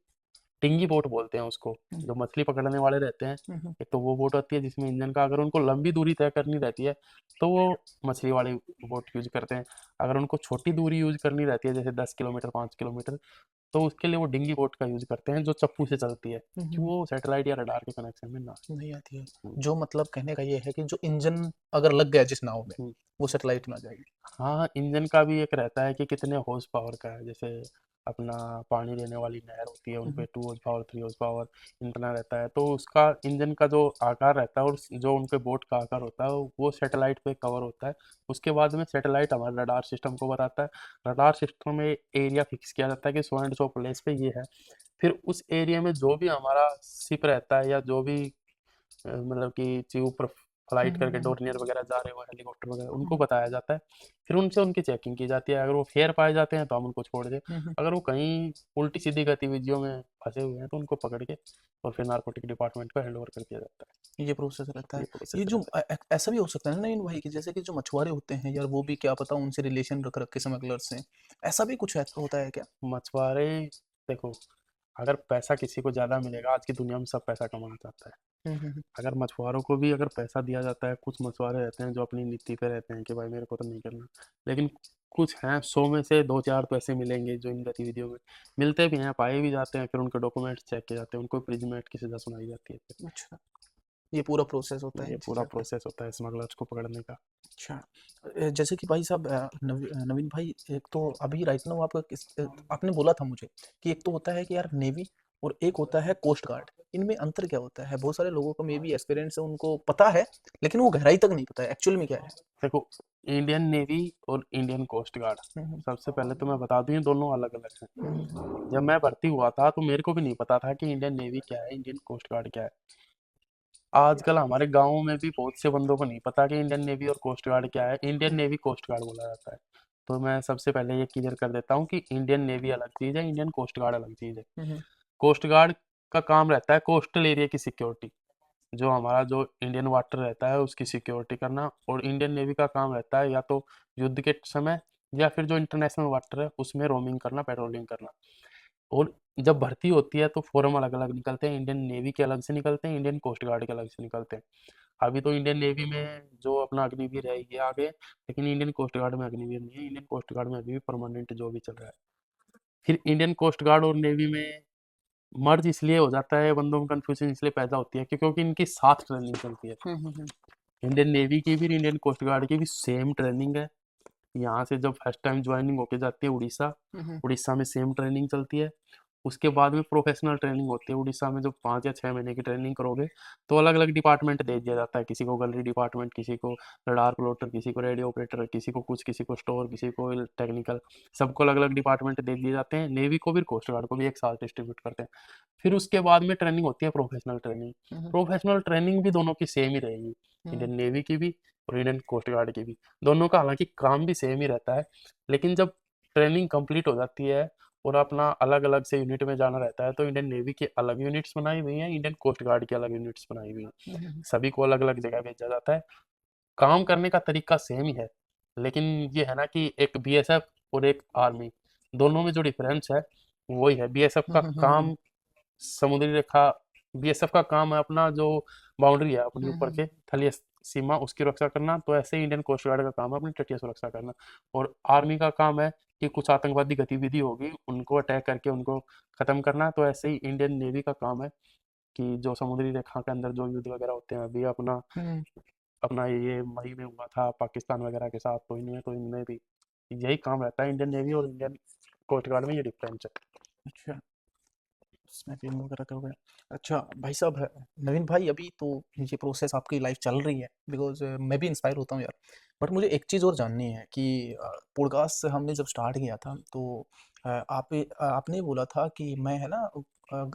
टिंगी बोट बोलते हैं उसको, हम्म, जो मछली पकड़ने वाले रहते हैं। हम्म, एक तो वो बोट होती है जिसमें इंजन का, अगर उनको लंबी दूरी तय करनी रहती है तो वो मछली वाली बोट यूज करते हैं। अगर उनको छोटी दूरी यूज करनी रहती है, जैसे 10 किलोमीटर 5 किलोमीटर, तो उसके लिए वो डिंगी बोट का यूज़ करते हैं जो चप्पू से चलती है, हम्म, कि वो सैटेलाइट या रडार के कनेक्शन में ना आए। नहीं आती है। हुँ, जो मतलब कहने का ये है कि जो इंजन अगर लग गया जिस नाव में, हुँ। वो सैटेलाइट में आ जाएगी। हाँ, इंजन का भी एक रहता है कि कितने हॉर्स पावर का है, जैसे अपना पानी देने वाली नहर होती है, उन पे हम्म, 2 हॉर्स पावर, 3 हॉर्स पावर इतना रहता है, तो उसका इंजन का जो आकार रहता है और जो उन पे बोट का आकार होता है, वो सैटेलाइट पे कवर होता है। उसके बाद में सैटेलाइट हमारे रडार सिस्टम को बताता है। रडार सिस्टम में एरिया फिक्स किया जाता है कि सो एंड सो प्लेस पे ये है। फिर उस एरिया में जो भी हमारा शिप रहता है या जो भी मतलब कि जो ऊपर फ्लाइट करके हम्म, डोर्नियर वगैरह जा रहे हो, हेलीकॉप्टर वगैरह, उनको हम्म, बताया जाता है। फिर उनसे उनकी चेकिंग की जाती है। अगर वो फेयर पाए जाते हैं तो हम उनको छोड़ दें। हम्म, अगर वो कहीं उल्टी सीधी गतिविधियों में फंसे हुए हैं तो उनको पकड़ के और फिर नारकोटिक डिपार्टमेंट को हैंड ओवर कर दिया जाता ये प्रोसेस रहता है। है। ये ये प्रोसेस जो रहता ऐसा भी हो सकता है ना इन भाई कि जैसे कि जो मछुआरे होते हैं यार, वो भी क्या पता उनसे रिलेशन रख रख के स्मगलर से, ऐसा भी कुछ होता है क्या? है। मछुआरे, देखो, अगर पैसा किसी को ज़्यादा मिलेगा, आज की दुनिया में सब पैसा कमाना चाहता है। हम्म, अगर मछुआरों को भी अगर पैसा दिया जाता है, कुछ मछुआरे रहते हैं जो अपनी नीति पे रहते हैं कि भाई मेरे को तो नहीं करना, लेकिन कुछ हैं 100 में से 2-4 तो ऐसे मिलेंगे जो इन गतिविधियों में मिलते भी हैं, पाए भी जाते हैं, फिर उनके डॉक्यूमेंट्स चेक किए जाते हैं, उनको इम्प्रिजमेंट की सज़ा सुनाई जाती है। अच्छा, ये पूरा प्रोसेस होता फिर है ये इन पूरा चीज़ों का। प्रोसेस होता है स्मगलर्स को पकड़ने का। अच्छा, जैसे कि भाई साहब, नवीन भाई, एक तो अभी राइट नाउ आपका आपने बोला था मुझे कि एक तो होता है कि यार नेवी और एक होता है कोस्ट गार्ड। इनमें अंतर क्या होता है? बहुत सारे लोगों को मे बी एक्सपीरियंस है, उनको पता है, लेकिन वो गहराई तक नहीं पता है एक्चुअल में क्या है। देखो, इंडियन नेवी और इंडियन कोस्ट गार्ड, हम्म, सबसे पहले तो मैं बता दूं ये दोनों अलग अलग हैं। हम्म, जब मैं भर्ती हुआ था तो मेरे को भी नहीं पता था कि इंडियन नेवी क्या है, इंडियन कोस्ट गार्ड क्या है। आजकल हमारे गाँव में भी बहुत से बंदों को नहीं पता कि इंडियन नेवी और कोस्ट गार्ड क्या है। इंडियन नेवी कोस्ट गार्ड बोला जाता है। तो मैं सबसे पहले ये क्लियर कर देता हूँ कि इंडियन नेवी अलग चीज़ है, इंडियन कोस्ट गार्ड अलग चीज़ है। हम्म, कोस्ट गार्ड का काम रहता है कोस्टल एरिया की सिक्योरिटी, जो हमारा जो इंडियन वाटर रहता है उसकी सिक्योरिटी करना। और इंडियन नेवी का काम रहता है या तो युद्ध के समय या फिर जो इंटरनेशनल वाटर है उसमें रोमिंग करना, पेट्रोलिंग करना। और जब भर्ती होती है तो फॉर्म अलग अलग निकलते हैं, इंडियन नेवी के अलग से निकलते हैं, इंडियन कोस्ट गार्ड के अलग से निकलते हैं। अभी तो इंडियन नेवी में जो अपना अग्निवीर है ये आ गए, लेकिन इंडियन कोस्ट गार्ड में अग्निवीर नहीं है। इंडियन कोस्ट गार्ड में अभी भी परमानेंट जॉब ही चल रहा है। फिर इंडियन कोस्ट गार्ड और नेवी में मर्ज इसलिए हो जाता है, बंदों में कंफ्यूजन इसलिए पैदा होती है क्योंकि इनकी साथ ट्रेनिंग चलती है। हम्म, इंडियन नेवी की भी इंडियन कोस्ट गार्ड की भी सेम ट्रेनिंग है। यहाँ से जब फर्स्ट टाइम ज्वाइनिंग होके जाती है उड़ीसा, हम्म, उड़ीसा में सेम ट्रेनिंग चलती है। उसके बाद में प्रोफेशनल ट्रेनिंग होती है उड़ीसा में। जब 5 या 6 महीने की ट्रेनिंग करोगे तो अलग अलग डिपार्टमेंट दे दिया जाता है, किसी को गलरी डिपार्टमेंट, किसी को रडार प्लॉटर, किसी को रेडियो ऑपरेटर, किसी को कुछ, किसी को स्टोर, किसी को टेक्निकल, सबको अलग अलग डिपार्टमेंट दे दिए जाते हैं। नेवी को भी कोस्ट गार्ड को भी एक साथ डिस्ट्रीब्यूट करते हैं। फिर उसके बाद में ट्रेनिंग होती है प्रोफेशनल ट्रेनिंग। हम्म, प्रोफेशनल ट्रेनिंग भी दोनों की सेम ही रहेगी, हम्म, इंडियन नेवी की भी और इंडियन कोस्ट गार्ड की भी। दोनों का हालांकि काम भी सेम ही रहता है, लेकिन जब ट्रेनिंग कंप्लीट हो जाती है और अपना अलग अलग से यूनिट में जाना रहता है तो इंडियन नेवी की अलग यूनिट्स बनाई हुई हैं, इंडियन कोस्ट गार्ड की अलग यूनिट्स बनाई हुई हैं। हम्म, सभी को अलग अलग जगह भेजा जाता है। काम करने का तरीका सेम ही है, लेकिन ये है ना कि एक बीएसएफ और एक आर्मी, दोनों में जो डिफरेंस है वही है। बीएसएफ का काम समुद्री रेखा, बीएसएफ का काम है अपना जो बाउंड्री है अपनी ऊपर के थलीय सीमा उसकी रक्षा करना, तो ऐसे ही इंडियन कोस्ट गार्ड का काम है अपनी तटीय सुरक्षा करना। और आर्मी का काम है कि कुछ आतंकवादी गतिविधि होगी उनको अटैक करके उनको खत्म करना। तो ऐसे ही इंडियन नेवी का काम है कि जो समुद्री रेखा के अंदर जो युद्ध वगैरह होते हैं, अभी अपना हम्म, अपना ये मई में हुआ था पाकिस्तान वगैरह के साथ, तो इनमें भी यही काम रहता है। इंडियन नेवी और इंडियन कोस्ट गार्ड में ये डिफरेंस है। अच्छा, स्नैपिंग वगैरह का हो गया। अच्छा भाई साहब, नवीन भाई, अभी तो ये प्रोसेस आपकी लाइफ चल रही है, बिकॉज मैं भी इंस्पायर होता हूँ यार। बट मुझे एक चीज़ और जाननी है कि पॉडकास्ट हमने जब स्टार्ट किया था तो आपने बोला था कि मैं है ना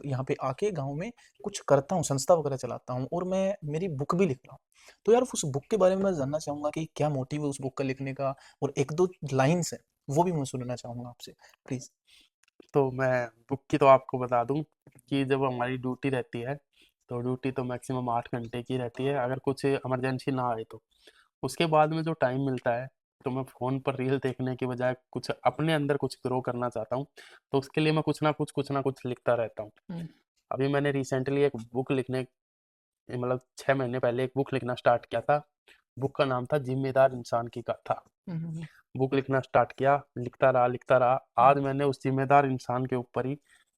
यहाँ पे आके गांव में कुछ करता हूँ, संस्था वगैरह चलाता हूँ, और मैं मेरी बुक भी लिख रहा हूँ। तो यार उस बुक के बारे में मैं जानना चाहूँगा कि क्या मोटिव है उस बुक का लिखने का, और एक दो लाइन्स है वो भी मैं सुनना चाहूँगा आपसे, प्लीज़। तो मैं बुक की तो आपको बता दूं कि जब हमारी ड्यूटी रहती है तो ड्यूटी तो मैक्सिमम 8 घंटे की रहती है, अगर कुछ इमरजेंसी ना आए तो। उसके बाद में जो टाइम मिलता है तो मैं फ़ोन पर रील देखने के बजाय कुछ अपने अंदर कुछ ग्रो करना चाहता हूँ। तो उसके लिए मैं कुछ ना कुछ लिखता रहता हूँ। हम्म, अभी मैंने रिसेंटली एक बुक लिखने, मतलब 6 महीने पहले एक बुक लिखना स्टार्ट किया था। बुक का नाम था जिम्मेदार इंसान की गाथा। बुक लिखना स्टार्ट किया, लिखता रहा। आज मैंने उस ज़िम्मेदार इंसान के ऊपर ही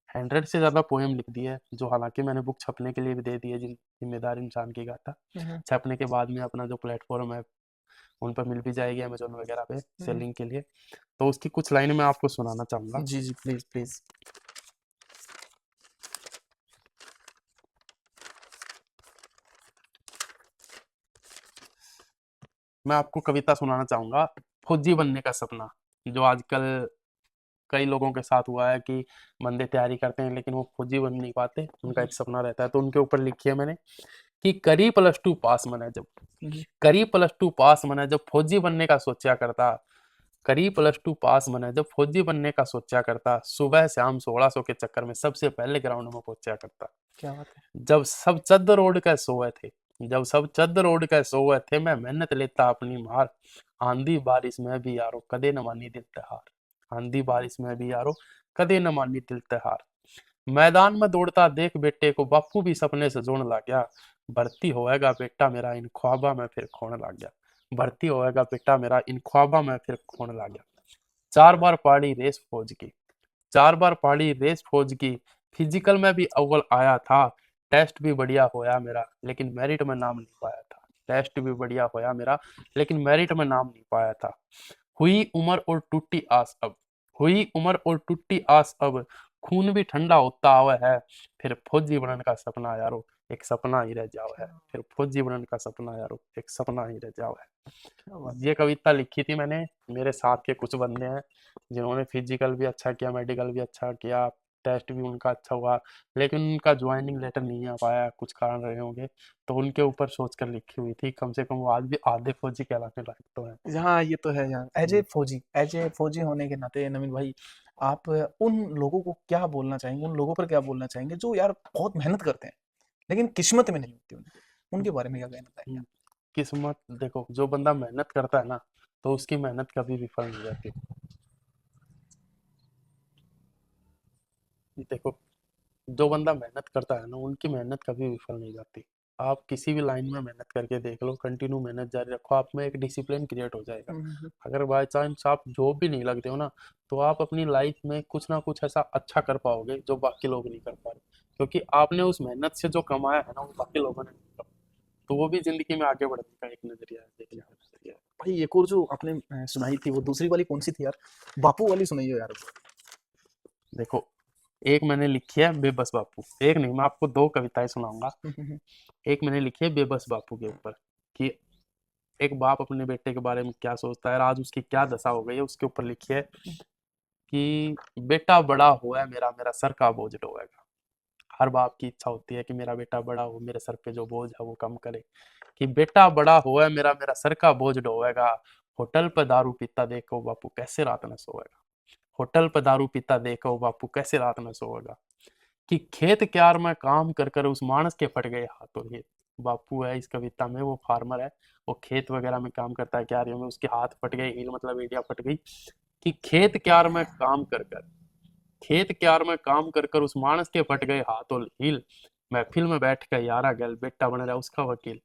100 से ज़्यादा पोएम लिख दी है, जो हालाँकि मैंने बुक छपने के लिए भी दे दी है, ज़िम्मेदार इंसान की गाथा। छपने के बाद में अपना जो प्लेटफ़ॉर्म है, उन पर मिल भी जाएगी अमेज़न वगैरह पे सेलिंग के लिए। तो उसकी कुछ लाइनें मैं आपको सुनाना चाहूँगा। जी जी, प्लीज प्लीज। मैं आपको कविता सुनाना चाहूँगा, फौजी बनने का सपना, जो आजकल कई लोगों के साथ हुआ है कि बंदे तैयारी करते हैं लेकिन वो फौजी बन नहीं पाते, उनका एक सपना रहता है। तो उनके ऊपर लिखी है मैंने कि करी +2 पास मने जब, करी +2 पास मने जब फौजी बनने का सोचा करता, करी +2 पास मने जब फौजी बनने का सोचा करता, सुबह शाम 1600 के चक्कर में सबसे पहले ग्राउंड में पहुंचा करता। क्या बात है। जब सब चद्द रोड का सोए थे, जब सब चद्द रोड का सोए थे, मैं मेहनत लेता अपनी मार, आंधी बारिश में भी यारो कदे न मानी दिल त्योहार, आंधी बारिश में भी यारो कदे न मानी दिल त्योहार। मैदान में दौड़ता देख बेटे को बापू भी सपने से जोड़ने लग गया, भर्ती होएगा बेटा मेरा इन ख्वाबा में फिर खोने लग गया, भर्ती होएगा बेटा मेरा इन ख्वाबा में फिर खोने लग गया। 4 बार पाड़ी रेस फौज की, 4 बार पाड़ी रेस फौज की, फिजिकल में भी अव्वल आया था, टेस्ट भी बढ़िया होया मेरा लेकिन मेरिट में नाम नहीं पाया था, टेस्ट भी बढ़िया होया मेरा लेकिन मेरिट में नाम नहीं पाया था। हुई उम्र और टूटी आस अब, हुई उम्र और टूटी आस अब, खून भी ठंडा होता हुआ है, फिर फौजी बनने का सपना यारो एक सपना ही रह जाओ है, फिर फौजी बनने का सपना यारो एक सपना ही रह जाओ है। ये कविता लिखी थी मैंने, मेरे साथ के कुछ बंदे हैं जिन्होंने फिजिकल भी अच्छा किया, मेडिकल भी अच्छा किया, टेस्ट भी उनका अच्छा हुआ, लेकिन उनका ज्वाइनिंग लेटर नहीं आ पाया, कुछ कारण रहे होंगे, तो उनके ऊपर सोचकर लिखी हुई थी। कम से कम वो आज भी आधे फौजी कहलाने लायक तो है। हाँ ये तो है यार। एज ए फौजी होने के नाते नवीन भाई, आप उन लोगों को क्या बोलना चाहेंगे, उन लोगों पर क्या बोलना चाहेंगे जो यार बहुत मेहनत करते हैं लेकिन किस्मत में नहीं होती उनकी, उनके बारे में क्या कहना चाहेंगे हम्म, आप? किस्मत देखो, जो बंदा मेहनत करता है ना, तो उसकी मेहनत कभी विफल नहीं जाती। देखो, जो बंदा मेहनत करता है ना, उनकी मेहनत कभी विफल नहीं जाती। आप किसी भी लाइन में मेहनत करके देख लो, कंटिन्यू मेहनत जारी रखो, आप में एक डिसिप्लिन क्रिएट हो जाएगा। हम्म, अगर बाय चांस आप जॉब भी नहीं लगते हो ना, तो आप अपनी लाइफ में कुछ ना कुछ ऐसा अच्छा कर पाओगे जो बाकी लोग नहीं कर पा रहे, क्योंकि आपने उस मेहनत से जो कमाया है ना, वो बाकी लोगों ने नहीं कमाया। तो वो भी जिंदगी में आगे बढ़ने का एक नजरिया है, देखने का नजरिया है। भाई एक और जो आपने सुनाई थी वो दूसरी वाली कौन सी थी यार, बापू वाली सुनाइए यार। देखो, एक मैंने लिखी है बेबस बापू, एक नहीं, मैं आपको दो कविताएं सुनाऊंगा। एक मैंने लिखी है बेबस बापू के ऊपर, कि एक बाप अपने बेटे के बारे में क्या सोचता है और आज उसकी क्या दशा हो गई है, उसके ऊपर लिखी है कि बेटा बड़ा हुआ मेरा, मेरा सर का बोझ ढोएगा। हर बाप की इच्छा होती है कि मेरा बेटा बड़ा हो, मेरे सर पे जो बोझ है वो कम करे। कि बेटा बड़ा हुआ मेरा, मेरा सर का बोझ ढोएगा, होटल पे दारू पीता देखो बापू कैसे रात में सोएगा, होटल पे दारू पीता देखो बापू कैसे रात में सोएगा। कि खेत क्यार में काम कर कर उस मानस के फट गए हाथों ही, बापू है इस कविता में, वो फार्मर है, वो खेत वगैरह में काम करता है क्यारियों में, उसके हाथ फट गए, हील मतलब एड़िया फट गई। कि खेत क्यार में काम कर कर, खेत क्यार में काम कर कर उस मानस के फट गए हाथ और हील, महफिल में बैठ कर यारा गल बेटा बन रहा उसका वकील।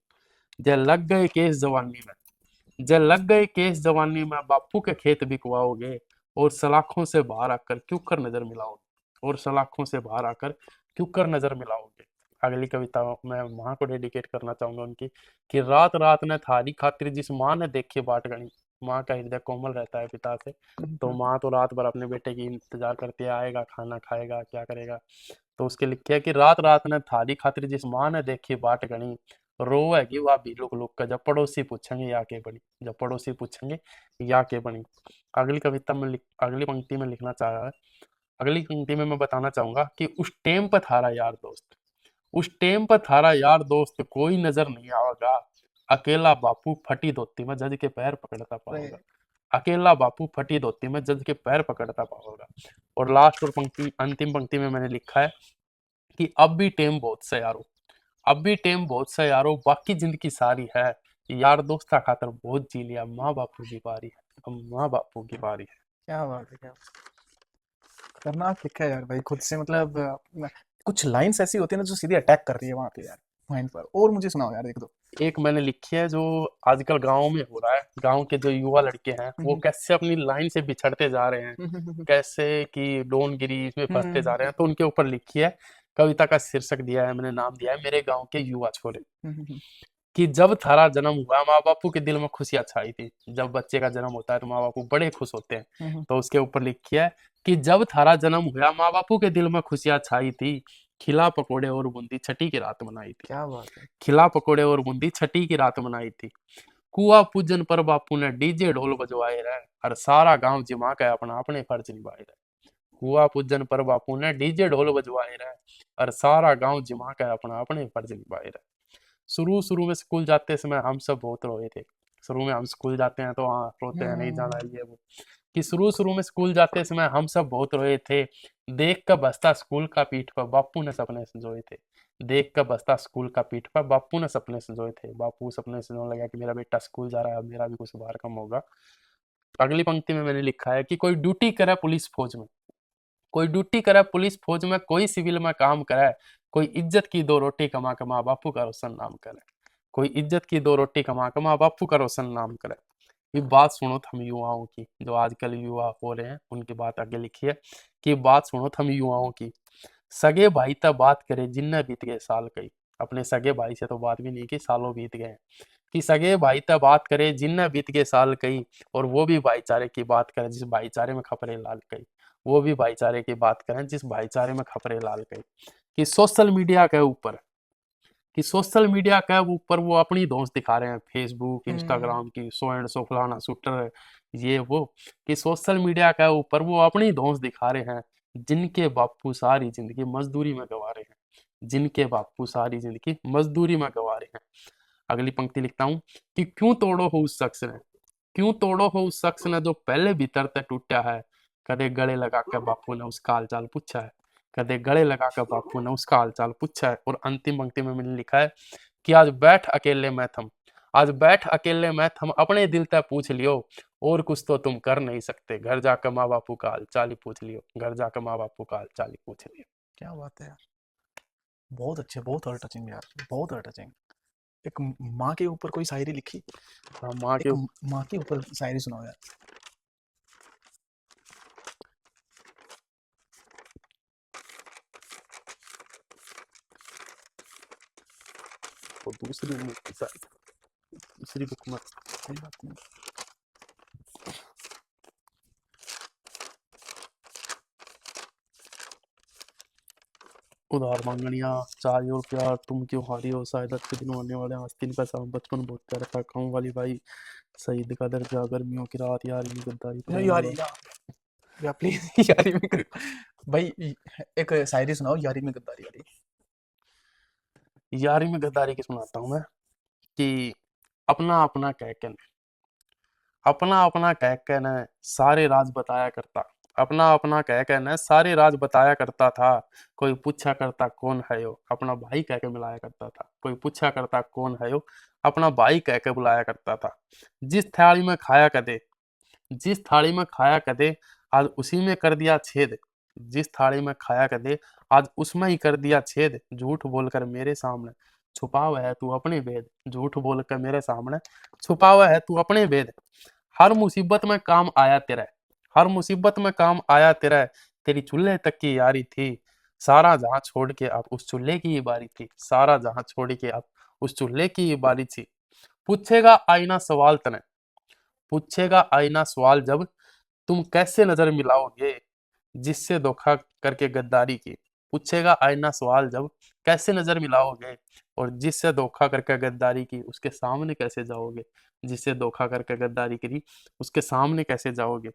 जे लग गए केस जवानी में, जे लग गए केस जवानी में बापू के खेत बिकवाओगे, और सलाखों से बाहर आकर क्यों कर नजर मिलाओगे, और सलाखों से बाहर आकर क्यों कर नजर मिलाओगे। अगली कविता मैं माँ को डेडिकेट करना चाहूंगा उनकी, कि रात रात ने थारी खातिर जिस माँ ने देखे बाट गणी, माँ का हृदय कोमल रहता है पिता से, तो माँ तो रात भर अपने बेटे की इंतजार करती है, आएगा खाना खाएगा क्या करेगा। तो उसके लिखे है कि रात रात ने थारी खातिर जिस माँ ने देखी बाट गणी, रोएगी वह भी लुक लुक कर जब पड़ोसी पूछेंगे या के बनी, जब पड़ोसी पूछेंगे या के बनी। अगली कविता में अगली पंक्ति में लिखना चाह रहा है, अगली पंक्ति में मैं बताना चाहूंगा कि उस टेम पर थारा यार दोस्त, उस टेम पर थारा यार दोस्त कोई नजर नहीं आएगा, अकेला बापू फटी धोती में जज के पैर पकड़ता अरे पाओगा, अकेला बापू फटी धोती में जज के पैर पकड़ता पाओगा। और लास्ट और पंक्ति, अंतिम पंक्ति में मैंने लिखा है कि अब भी टेम बहुत सा यारो, अब भी टेम बहुत सा यारो, बाकी जिंदगी सारी है, यार दोस्ता खातर बहुत जी लिया, माँ बापू की बारी है, अब माँ बापू की बारी है। क्या बात है, क्या खतरनाक लिखा है यार भाई खुद से, मतलब कुछ लाइंस ऐसी होती है ना जो सीधे अटैक कर रही है वहां पे यार। पॉइंट पर। और मुझे सुनाओ यार एक दो। एक मैंने लिखी है जो आजकल गांव में हो रहा है। गांव के जो युवा लड़के हैं वो हम्म, कैसे अपनी लाइन से बिछड़ते जा रहे हैं, हम्म, कैसे कि डोनगिरी इसमें फंसते जा रहे हैं, हम्म, तो उनके ऊपर लिखी है। कविता का शीर्षक दिया है, मैंने नाम दिया है मेरे गांव के युवा छोरे। हम्म, कि जब थारा जन्म हुआ माँ बापू के दिल में खुशियां छाई थी। जब बच्चे का जन्म होता है तो माँ बापू बड़े खुश होते हैं। हम्म, तो उसके ऊपर लिखी है कि जब थारा जन्म हुआ माँ बापू के दिल में खुशियां छाई थी। खिला पकोड़े और बूंदी छठी की रात मनाई थी। क्या बात है। खिला पकोड़े और बूंदी छठी की रात मनाई थी। कुआ पूजन पर बापू ने डीजे ढोल बजवाए रहे। और सारा गांव जिमा के अपना अपने फर्ज निभाए रहे। कुआ पूजन पर बापू ने डीजे ढोल बजवाए रहे। और सारा गांव जिमा के अपना अपने फर्ज निभाए रहे। शुरू शुरू में स्कूल जाते समय हम सब बहुत रोए थे। शुरू में हम स्कूल जाते हैं तो हाँ रोते हैं, नहीं जाना हम्म, ये वो। कि शुरू शुरू में स्कूल जाते समय हम सब बहुत रोए थे। देख कर बस्ता स्कूल का पीठ पर बापू ने सपने संजोए थे। देख कर बस्ता स्कूल का पीठ पर बापू ने सपने संजोए थे। बापू सपने संजोने लगा कि मेरा बेटा स्कूल जा रहा है, अब मेरा भी कुछ बाहर कम होगा। अगली पंक्ति में मैंने लिखा है कि कोई ड्यूटी करे पुलिस फौज में। कोई ड्यूटी करे पुलिस फौज में, कोई सिविल में काम करे। कोई इज्जत की दो रोटी कमा के माँ बापू का रोशन नाम करे। कोई इज्जत की दो रोटी कमा के माँ बापू का रोशन नाम करे। ये बात सुनो हम युवाओं की, जो आजकल युवा हो रहे हैं उनकी बात आगे लिखी है। कि बात सुनो हम युवाओं की। सगे भाई तब बात करे जिनने बीत गए साल कई। अपने सगे भाई से तो बात भी नहीं की, सालों बीत गए हैं। कि सगे भाई तब बात करे जिनने बीत गए साल कई। और वो भी भाईचारे की बात करें जिस भाईचारे में खपरे लाल कई। वो भी भाईचारे की बात करें जिस भाईचारे में खपरे लाल कई। कि सोशल मीडिया के ऊपर, कि सोशल मीडिया के ऊपर वो अपनी दोस्त दिखा रहे हैं, फेसबुक हम्म, इंस्टाग्राम की सो एंड सो फलाना शूटर ये वो। कि सोशल मीडिया के ऊपर वो अपनी दोस्त दिखा रहे हैं जिनके बापू सारी जिंदगी मजदूरी में गवा रहे हैं। जिनके बापू सारी जिंदगी मजदूरी में गवा रहे हैं। अगली पंक्ति लिखता हूँ कि क्यों तोड़ो हो उस शख्स ने। क्यों तोड़ो हो उस शख्स ने जो पहले भीतर तक टूटा है। कदे गले लगा कर बापू ने उसका हालचाल पूछा है। कदे गले लगा कर बापू ने उसका हालचाल पूछा है। और अंतिम पंक्ति में मैंने लिखा है कि आज बैठ अकेले मैं थम। आज बैठ अकेले मैं थम अपने दिल तक पूछ लियो। और कुछ तो तुम कर नहीं सकते, घर जाकर माँ बापू का हालचाल ही पूछ लियो। घर जाकर माँ बापू का हालचाल ही पूछ लियो। क्या बात है यार। बहुत अच्छे, बहुत हार्ट टचिंग यार, बहुत हार्ट टचिंग। एक माँ के ऊपर कोई शायरी लिखी। हाँ, माँ के एक माँ के ऊपर शायरी सुनाओ यार। ऊपर दूसरी दूसरी बुक में कोई बात नहीं। उधार मांगनिया चाहिए और प्यार तुम क्यों हारी हो, शायद अच्छे दिन होने वाले आस्तीन का साम बचपन बहुत प्यारा था, गाँव वाली भाई शहीद का दर्जा गर्मियों की रात यार ये गद्दारी यार पुरानी बात। यार प्लीज यारी में भाई एक शायरी सुनाओ यारी में गद्दारी वाली। यारी में गद्दारी की सुनाता हूँ मैं। कि अपना अपना कह के अपना अपना कह के न सारे राज बताया करता। अपना अपना कह के न सारे राज बताया करता था। कोई पूछा करता कौन है यो, अपना भाई कह के मिलाया करता था। कोई पूछा करता कौन है यो, अपना भाई कह के बुलाया करता था। जिस थाली में खाया कदे, जिस थाली में खाया कदे आज उसी में कर दिया छेद। जिस थाली में खाया कदे आज उसमें ही कर दिया छेद। झूठ बोलकर मेरे सामने छुपा हुआ है तू अपने भेद। झूठ बोलकर मेरे सामने छुपा हुआ है तू अपने भेद। हर मुसीबत में काम आया तेरा, हर मुसीबत में काम आया तेरा। तेरी चूल्हे तक की यारी थी, सारा जहां छोड़ के अब उस चूल्हे की ही बारी थी। सारा जहां छोड़ के अब उस चूल्हे की ही बारी थी। पूछेगा आईना सवाल तने, पूछेगा आईना सवाल जब तुम कैसे नजर मिलाओगे जिससे धोखा करके गद्दारी की। पूछेगा आईना सवाल जब कैसे नजर मिलाओगे, और जिससे धोखा करके गद्दारी की उसके सामने कैसे जाओगे। जिससे धोखा करके गद्दारी करी उसके सामने कैसे जाओगे।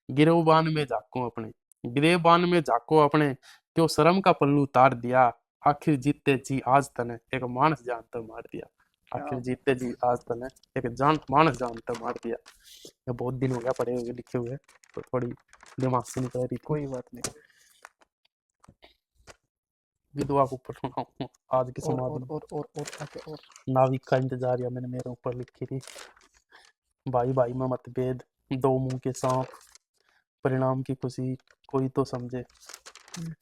गिरबान में झाको अपने, गिरेबान में झाको अपने, क्यों शर्म का पल्लू उतार दिया। आखिर जीते जी आज तने एक मानस जान तक मार दिया। क्या आखिर बात जीते जी आज तने एक जान मानस जान तक मार दिया। ये बहुत दिन हो गया पढ़े हुए लिखे हुए, तो थोड़ी दिमाग से निकल रही थी। कोई बात नहीं। विधवा को ऊपर सुनाऊं आज के और समाज और में। और और और आगे और। नाविक का इंतजार या मैंने मेरे ऊपर लिखी थी। भाई भाई में मतभेद, दो मुंह के सांप, परिणाम की खुशी कोई तो समझे। हम्म,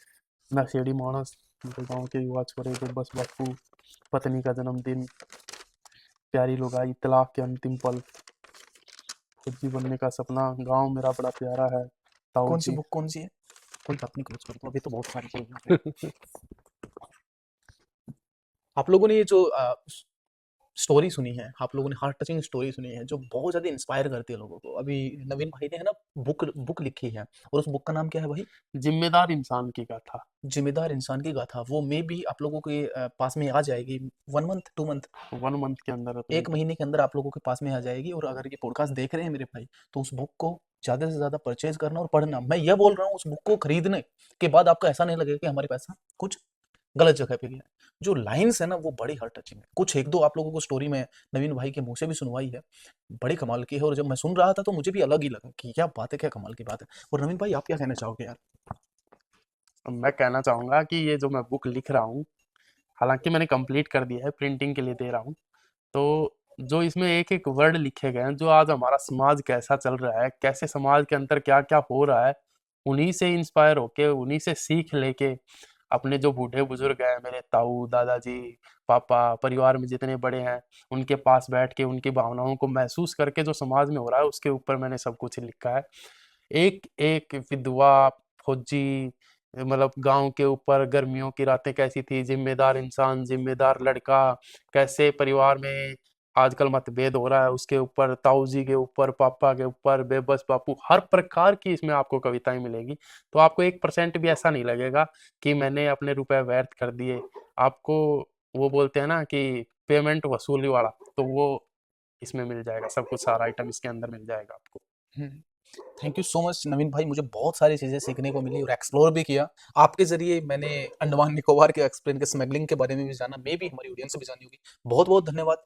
नशेड़ी मानस, मेरे गांव के युवा छोरे जो बस बापू पत्नी का जन्मदिन, प्यारी लुगाई, तलाक के अंतिम पल, फौजी बनने का सपना, गांव मेरा बड़ा प्यारा है, ताऊ कौन सी जी। बुक कौन सी है? कोई बात नहीं, क्लोज कर दो, अभी तो बहुत सारी चीजें हैं। आप लोगों ने ये जो स्टोरी सुनी है, आप लोगों ने हार्ट टचिंग स्टोरी सुनी है जो बहुत ज्यादा इंस्पायर करती है लोगों को। अभी नवीन भाई ने है ना बुक बुक लिखी है, और उस बुक का नाम क्या है भाई? जिम्मेदार इंसान की गाथा। जिम्मेदार इंसान की गाथा। वो मे भी आप लोगों के पास में आ जाएगी 1 मंथ 2 मंथ, 1 मंथ के अंदर 1 महीने के अंदर आप लोगों के पास में आ जाएगी। और अगर ये पॉडकास्ट देख रहे हैं मेरे भाई, तो उस बुक को ज़्यादा से ज़्यादा परचेज़ करना और पढ़ना। मैं ये बोल रहा हूँ, उस बुक को खरीदने के बाद आपको ऐसा नहीं लगेगा कि हमारे पैसा कुछ गलत जगह पे गया है। जो लाइन्स है ना, वो बड़ी हार्ट टचिंग है। कुछ 1-2 आप लोगों को स्टोरी मैं नवीन भाई के मुँह से भी सुनवाई है, बड़ी कमाल की है। और जब मैं सुन रहा था तो मुझे भी अलग ही लगा कि क्या बात है, क्या कमाल की बात है। और नवीन भाई, आप क्या कहना चाहोगे यार? मैं कहना चाहूंगा कि ये जो मैं बुक लिख रहा हूँ, हालांकि मैंने कंप्लीट कर दिया है, प्रिंटिंग के लिए दे रहा हूँ, तो जो इसमें एक एक वर्ड लिखे गए हैं, जो आज हमारा समाज कैसा चल रहा है, कैसे समाज के अंदर क्या क्या हो रहा है, उन्हीं से इंस्पायर होके, उन्हीं से सीख लेके, अपने जो बूढ़े बुजुर्ग हैं, मेरे ताऊ दादाजी, पापा, परिवार में जितने बड़े हैं, उनके पास बैठ के उनकी भावनाओं को महसूस करके जो समाज में हो रहा है उसके ऊपर मैंने सब कुछ लिखा है। एक एक विधवा, फौजी, मतलब गांव के ऊपर गर्मियों की रातें कैसी थी, जिम्मेदार इंसान, जिम्मेदार लड़का, कैसे परिवार में आजकल मतभेद हो रहा है, उसके ऊपर, ताऊ जी के ऊपर, पापा के ऊपर, बेबस बापू, हर प्रकार की इसमें आपको कविताएं मिलेगी। तो आपको 1% भी ऐसा नहीं लगेगा कि मैंने अपने रुपए व्यर्थ कर दिए। आपको, वो बोलते हैं ना कि पेमेंट वसूली वाला, तो वो इसमें मिल जाएगा, सब कुछ, सारा आइटम इसके अंदर मिल जाएगा आपको। थैंक यू सो मच नवीन भाई, मुझे बहुत सारी चीज़ें सीखने को मिली और एक्सप्लोर भी किया। आपके ज़रिए मैंने अंडमान निकोबार के एक्सप्लेन के स्मगलिंग के बारे में भी जाना, मे भी हमारी ऑडियंस से भी जानी होगी। बहुत बहुत धन्यवाद।